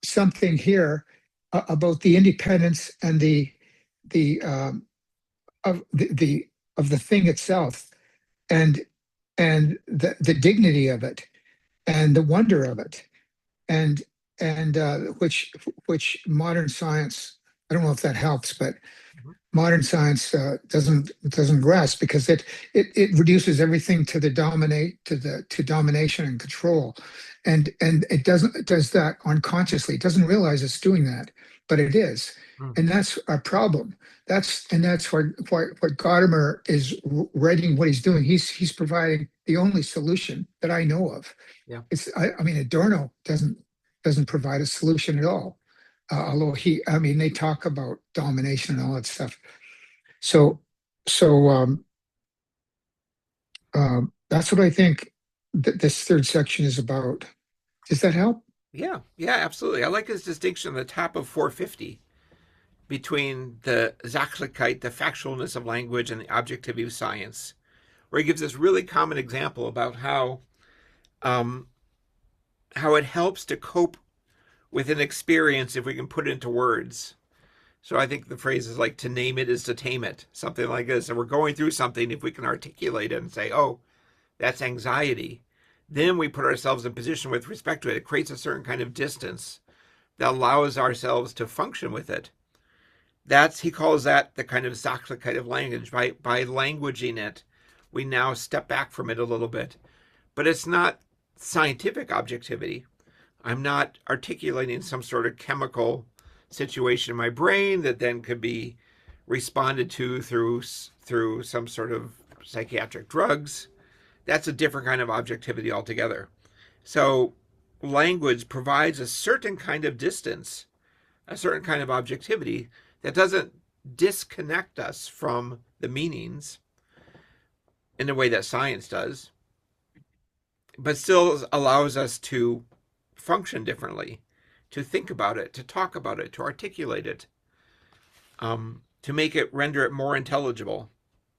something here about the independence and the of the thing itself, and the dignity of it, and the wonder of it, and which modern science, I don't know if that helps, but modern science doesn't grasp, because it reduces everything to domination and control, and it does that unconsciously. It doesn't realize it's doing that, but it is. And that's our problem. That's what Gadamer is writing, what he's doing. He's providing the only solution that I know of. Yeah. I mean, Adorno doesn't provide a solution at all. Although they talk about domination and all that stuff. So that's what I think this third section is about. Does that help? Yeah, absolutely. I like his distinction on the top of 450 between the Sachlichkeit, the factualness of language, and the objectivity of science, where he gives this really common example about um, how it helps to cope with an experience if we can put it into words. So I think the phrase is like, to name it is to tame it, something like this. And we're going through something, if we can articulate it and say, oh, that's anxiety, then we put ourselves in position with respect to it. It creates a certain kind of distance that allows ourselves to function with it. He calls that the kind of Sachlichkeit of language. By languaging it, we now step back from it a little bit. But it's not scientific objectivity. I'm not articulating some sort of chemical situation in my brain that then could be responded to through some sort of psychiatric drugs. That's a different kind of objectivity altogether. So language provides a certain kind of distance, a certain kind of objectivity that doesn't disconnect us from the meanings in the way that science does, but still allows us to function differently, to think about it, to talk about it, to articulate it, to render it more intelligible,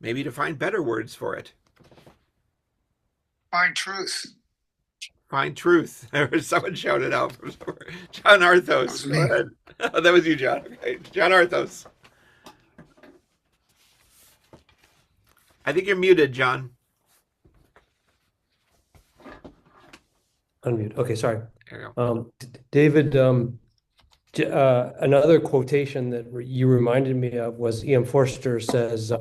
maybe to find better words for it. Find truth. Find truth. Someone shouted out from somewhere. John Arthos. Go ahead. Oh, that was you, John. Okay. John Arthos. I think you're muted, John. Unmute. Okay, sorry. There you go. David, another quotation that you reminded me of was E.M. Forster says,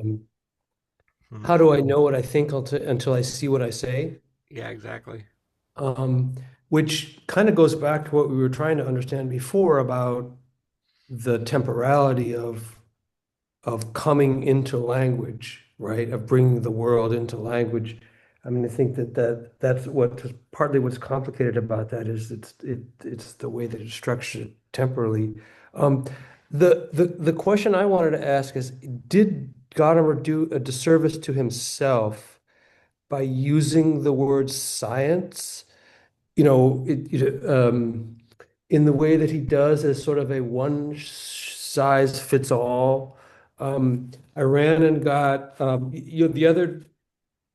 how do I know what I think until I see what I say? Yeah, exactly. Which kind of goes back to what we were trying to understand before about the temporality of coming into language, right? Of bringing the world into language. I mean, I think that's partly what's complicated about that is it's the way that it's structured temporally. The question I wanted to ask is, did Gadamer do a disservice to himself by using the word science, in the way that he does as sort of a one size fits all? I ran and got the other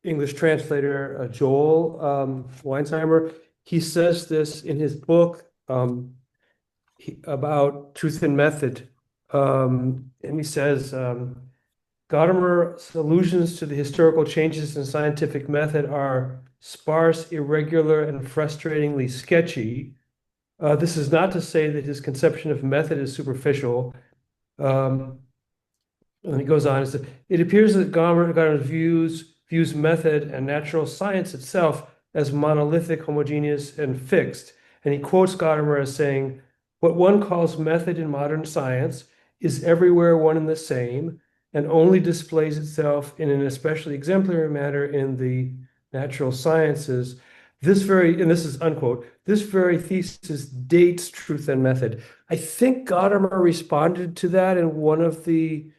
English translator, Joel Weinsheimer. He says this in his book about truth and method. And he says, Gadamer's allusions to the historical changes in scientific method are sparse, irregular, and frustratingly sketchy. This is not to say that his conception of method is superficial. And he goes on, it appears that Gadamer views method and natural science itself as monolithic, homogeneous, and fixed. And he quotes Gadamer as saying, what one calls method in modern science is everywhere one and the same, and only displays itself in an especially exemplary manner in the natural sciences. And this is unquote, this very thesis dates truth and method. I think Gadamer responded to that in one of the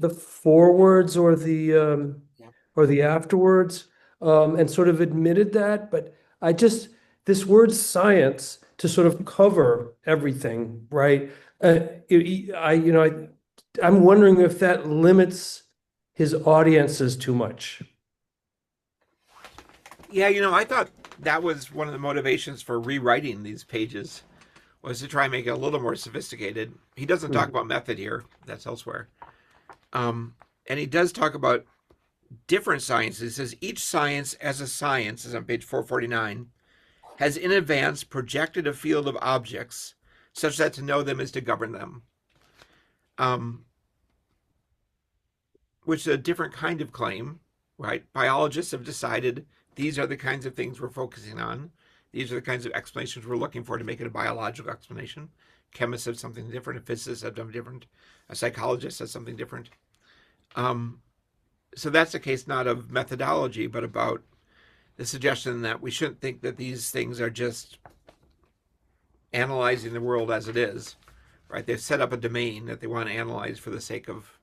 forewords or the afterwards, and sort of admitted that. But this word science to sort of cover everything, right? I'm wondering if that limits his audiences too much. Yeah, I thought that was one of the motivations for rewriting these pages, was to try and make it a little more sophisticated. He doesn't talk about method here. That's elsewhere. And he does talk about different sciences. He says each science as a science, is on page 449, has in advance projected a field of objects such that to know them is to govern them. Which is a different kind of claim, right? Biologists have decided these are the kinds of things we're focusing on. These are the kinds of explanations we're looking for to make it a biological explanation. Chemists have something different. A physicist have done different. A psychologist has something different. So that's the case not of methodology, but about the suggestion that we shouldn't think that these things are just analyzing the world as it is, right? They've set up a domain that they want to analyze for the sake of.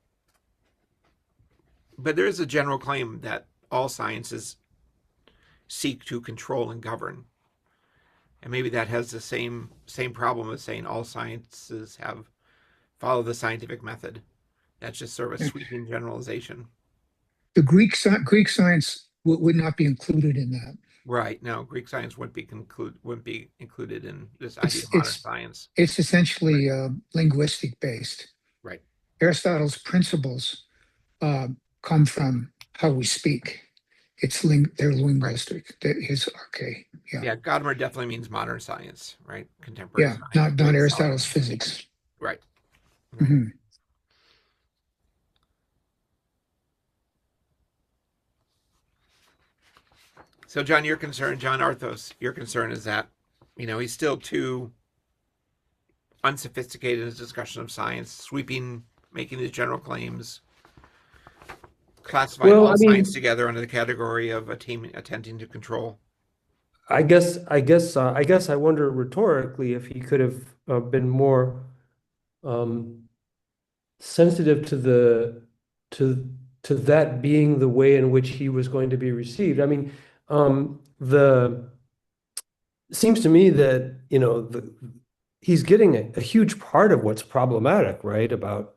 But there is a general claim that all sciences seek to control and govern. And maybe that has the same problem as saying all sciences follow the scientific method. That's just sort of a sweeping generalization. The Greek science would not be included in that. Right. No, Greek science wouldn't be included in this idea It's of modern it's science. it's essentially linguistic based. Right. Aristotle's principles come from how we speak. They're linguistic. Okay. Yeah. Yeah, Gadamer definitely means modern science, right? Contemporary Yeah. science. Not Aristotle's physics. Right. Mhm. So, John, John Arthos, your concern is that, he's still too unsophisticated in his discussion of science, sweeping, making these general claims, classifying all science together under the category of a team attempting to control. I guess I wonder rhetorically if he could have been more sensitive to that being the way in which he was going to be received. I mean, it seems to me that he's getting a huge part of what's problematic, right, about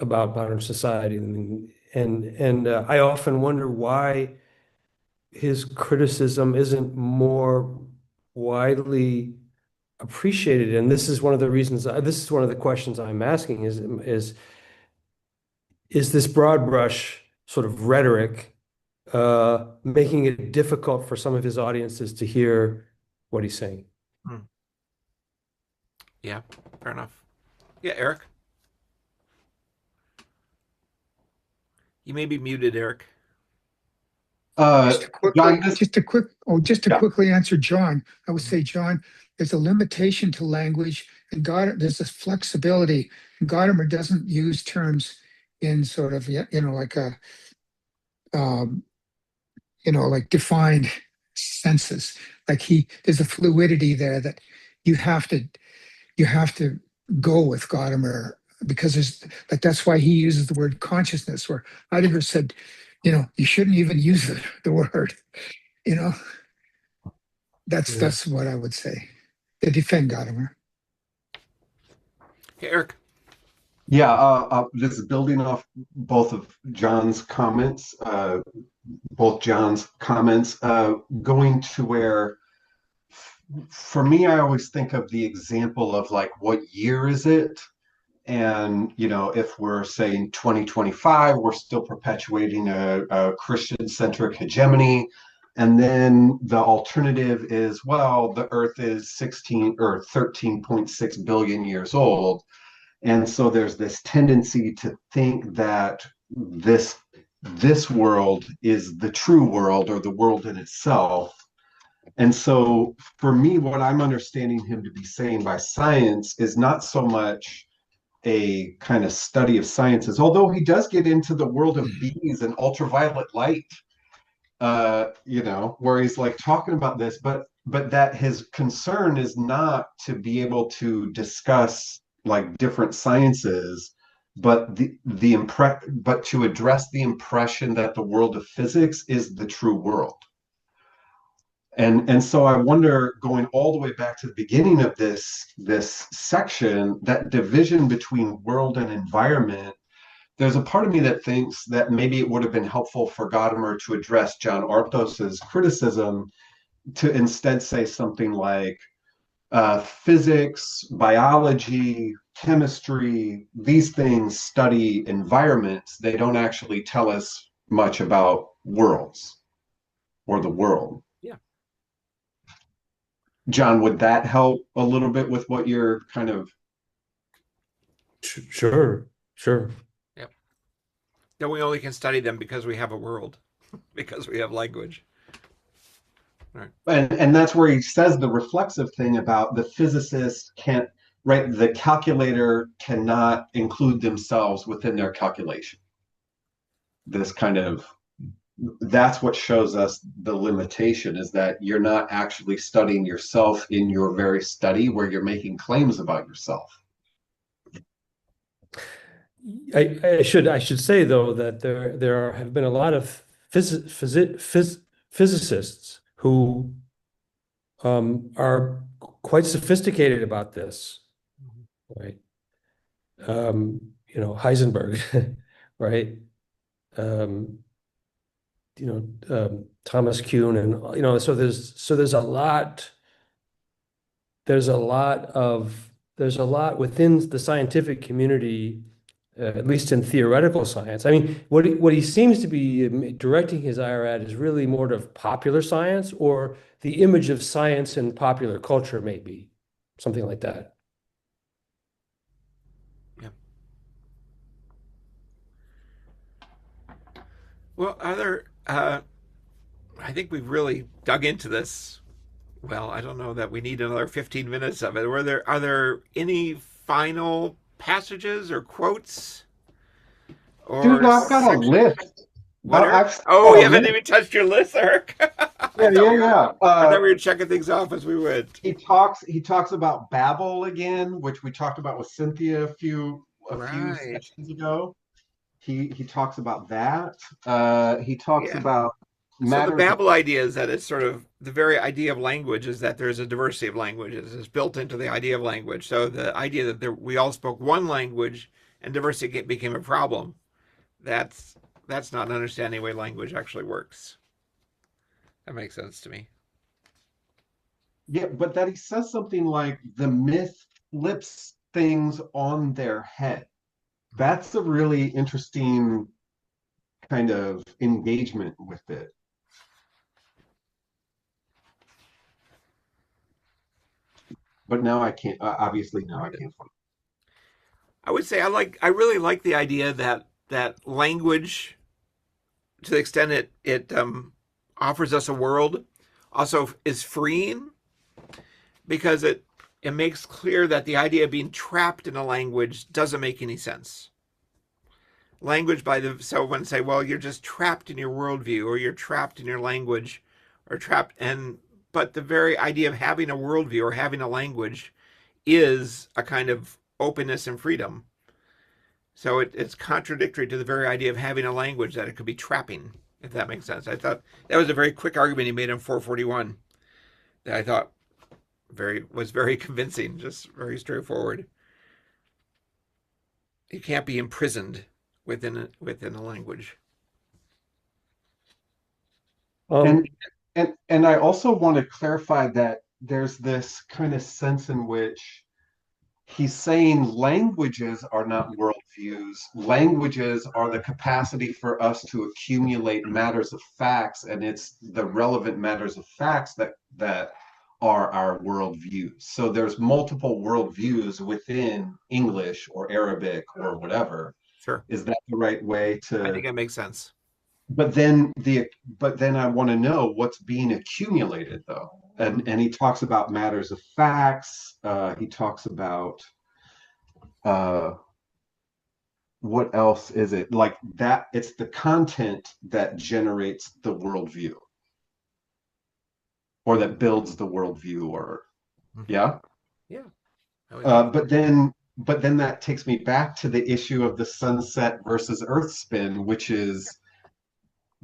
modern society, and I often wonder why his criticism isn't more widely appreciated. And this is one of the reasons, this is one of the questions I'm asking is this broad brush sort of rhetoric making it difficult for some of his audiences to hear what he's saying? Yeah, fair enough. Yeah, Eric? You may be muted, Eric. Just to Yeah. quickly answer John, I would say, John, there's a limitation to language, and there's this flexibility. And Gadamer doesn't use terms in sort of like a like defined senses. Like there's a fluidity there that you have to go with Gadamer, because that's why he uses the word consciousness, where Heidegger said, you shouldn't even use the word. That's what I would say. To defend Gadamer. Hey, Eric. Yeah, just building off both of John's comments, going to where, for me, I always think of the example of like, what year is it? And, if we're saying 2025, we're still perpetuating a Christian-centric hegemony. And then the alternative is, well, the Earth is 16 or 13.6 billion years old. And so there's this tendency to think that this world is the true world, or the world in itself. And so for me, what I'm understanding him to be saying by science is not so much a kind of study of sciences, although he does get into the world of bees and ultraviolet light, where he's like talking about this, but that his concern is not to be able to discuss like different sciences, but but to address the impression that the world of physics is the true world. And so I wonder, going all the way back to the beginning of this section, that division between world and environment, there's a part of me that thinks that maybe it would have been helpful for Gadamer to address John Arthos's criticism, to instead say something like, physics, biology, chemistry, these things study environments. They don't actually tell us much about worlds or the world. Yeah. John, would that help a little bit with what you're kind of... Sure. Yep. Then we only can study them because we have a world, because we have language. Right. And that's where he says the reflexive thing about the physicist can't, right? The calculator cannot include themselves within their calculation. This kind of, that's what shows us the limitation, is that you're not actually studying yourself in your very study where you're making claims about yourself. I should say though that have been a lot of physicists who are quite sophisticated about this, right? Heisenberg, right? Um, Thomas Kuhn, and so there's a lot within the scientific community, at least in theoretical science. I mean, what he seems to be directing his ire at is really more of popular science, or the image of science in popular culture, maybe something like that. Yeah. Well, I think we've really dug into this. Well, I don't know that we need another 15 minutes of it. Are there any final passages or quotes Dude, or I've got a list. what, Eric? I've Oh, got you a haven't list. even touched your list, Eric. Yeah, yeah, yeah. I thought we were checking things off as we went. He talks about Babel again, which we talked about with Cynthia a few Right. sessions ago. He talks about that. He talks Yeah. about So the matters of Babel idea is that it's sort of the very idea of language is that there's a diversity of languages. It's built into the idea of language. So the idea that we all spoke one language and diversity became a problem, that's not understanding the way language actually works. That makes sense to me. yeah, but that he says something like the myth flips things on their head. That's a really interesting kind of engagement with it. But now I can't. Obviously, now I can't find. I would say I really like the idea that language, to the extent it offers us a world, also is freeing because it makes clear that the idea of being trapped in a language doesn't make any sense. Language so when say, well, you're just trapped in your worldview or you're trapped in your language or but the very idea of having a worldview or having a language is a kind of openness and freedom. So it's contradictory to the very idea of having a language that it could be trapping, if that makes sense. I thought that was a very quick argument he made in 441 that I thought was very convincing, just very straightforward. You can't be imprisoned within a language. And I also want to clarify that there's this kind of sense in which he's saying languages are not worldviews. Languages are the capacity for us to accumulate matters of facts, and it's the relevant matters of facts that are our worldviews. So there's multiple worldviews within English or Arabic or whatever. Sure. Is that the right way I to? think that makes sense. But then I want to know what's being accumulated though. And he talks about matters of facts. He talks about uh, what else is it like that? It's the content that generates the worldview or that builds the worldview, or yeah. Yeah. But then that takes me back to the issue of the sunset versus earth spin, which is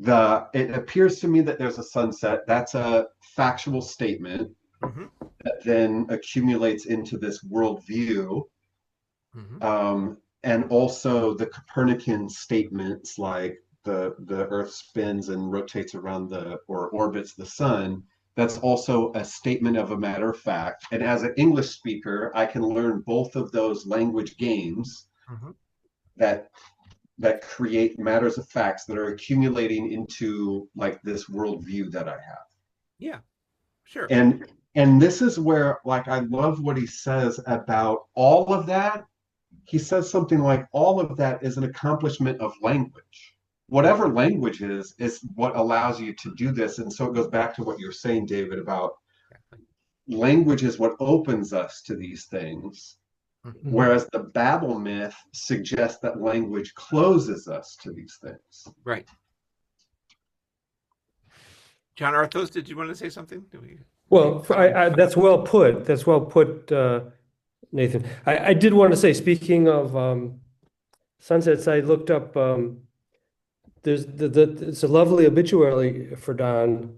it appears to me that there's a sunset. That's a factual statement Mm-hmm. that then accumulates into this worldview. Mm-hmm. And also the Copernican statements like the Earth spins and rotates around or orbits the sun. That's also a statement of a matter of fact. And as an English speaker, I can learn both of those language games Mm-hmm. that create matters of facts that are accumulating into like this worldview that I have. Yeah, sure. And this is where like I love what he says about all of that. He says something like all of that is an accomplishment of language. Whatever language is what allows you to do this. And so it goes back to what you're saying, David, about language is what opens us to these things. Mm-hmm. Whereas the Babel myth suggests that language closes us to these things. Right. John Arthos, did you want to say something? Well, that's well put. That's well put, Nathan. I did want to say, speaking of sunsets, I looked up, there's it's a lovely obituary for Don,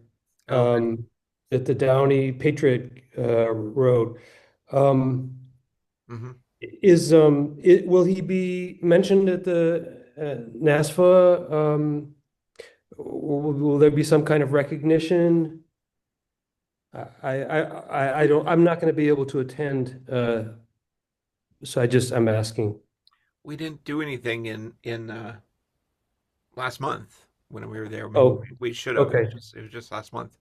Oh, good. at the Downey Patriot, Road. Um, Hmm. will he be mentioned at the NASFA? Will there be some kind of recognition? I'm not going to be able to attend, so I'm asking. We didn't do anything in last month when we were there. Maybe Oh, we should have. okay. It was just last month.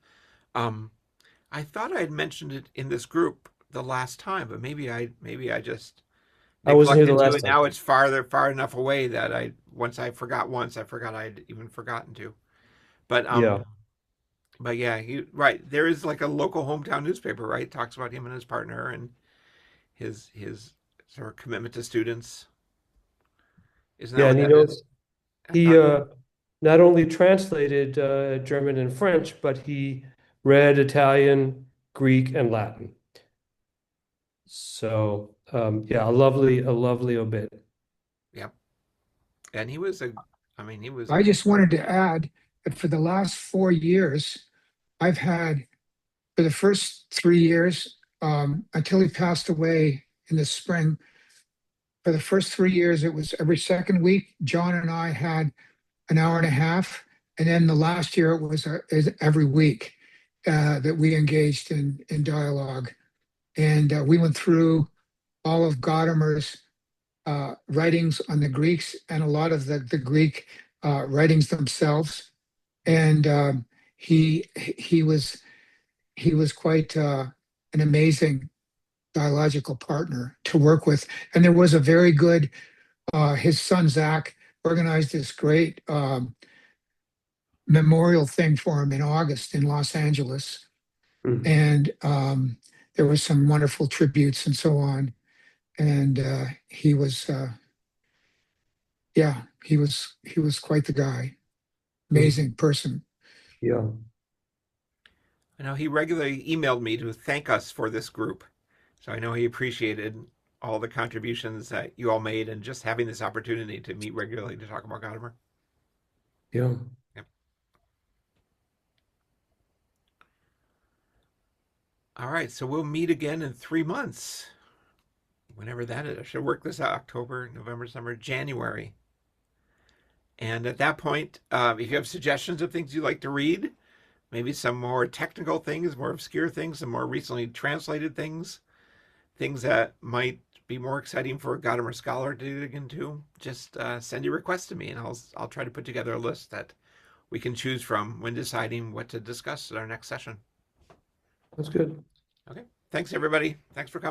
Um, I thought I had mentioned it in this group the last time, but maybe I just I wasn't here the neglected to. last And time. now it's far enough away that I forgot I'd even forgotten to. But Yeah. but yeah, right. There is like a local hometown newspaper, right? Talks about him and his partner and his sort of commitment to students. Isn't that Yeah, what and that is? I he thought. not only translated German and French, but he read Italian, Greek, and Latin. So yeah, a lovely obit. Yeah, and he was a. I mean, he was a I good just guy. wanted to add that for the last 4 years, I've had, for the first 3 years, until he passed away in the spring, for the first 3 years, it was every second week. John and I had an hour and a half. And then the last year, it was every week that we engaged in dialogue. And we went through all of Gadamer's writings on the Greeks and a lot of the Greek writings themselves. And he was he was quite an amazing dialogical partner to work with. And there was a very good his son Zach organized this great memorial thing for him in August in Los Angeles, Mhm. and there were some wonderful tributes and so on. And he was, yeah, he was quite the guy, Mhm. amazing person. Yeah. I know he regularly emailed me to thank us for this group, so I know he appreciated all the contributions that you all made and just having this opportunity to meet regularly to talk about Gadamer. Yeah. Yep. All right, so we'll meet again in 3 months, whenever that is. I should work this out: October, November, December, January. And at that point, if you have suggestions of things you'd like to read, maybe some more technical things, more obscure things, some more recently translated things that might be more exciting for a Gadamer scholar to dig into, just send your request to me, and I'll try to put together a list that we can choose from when deciding what to discuss at our next session. That's good. Okay. Thanks, everybody. Thanks for coming.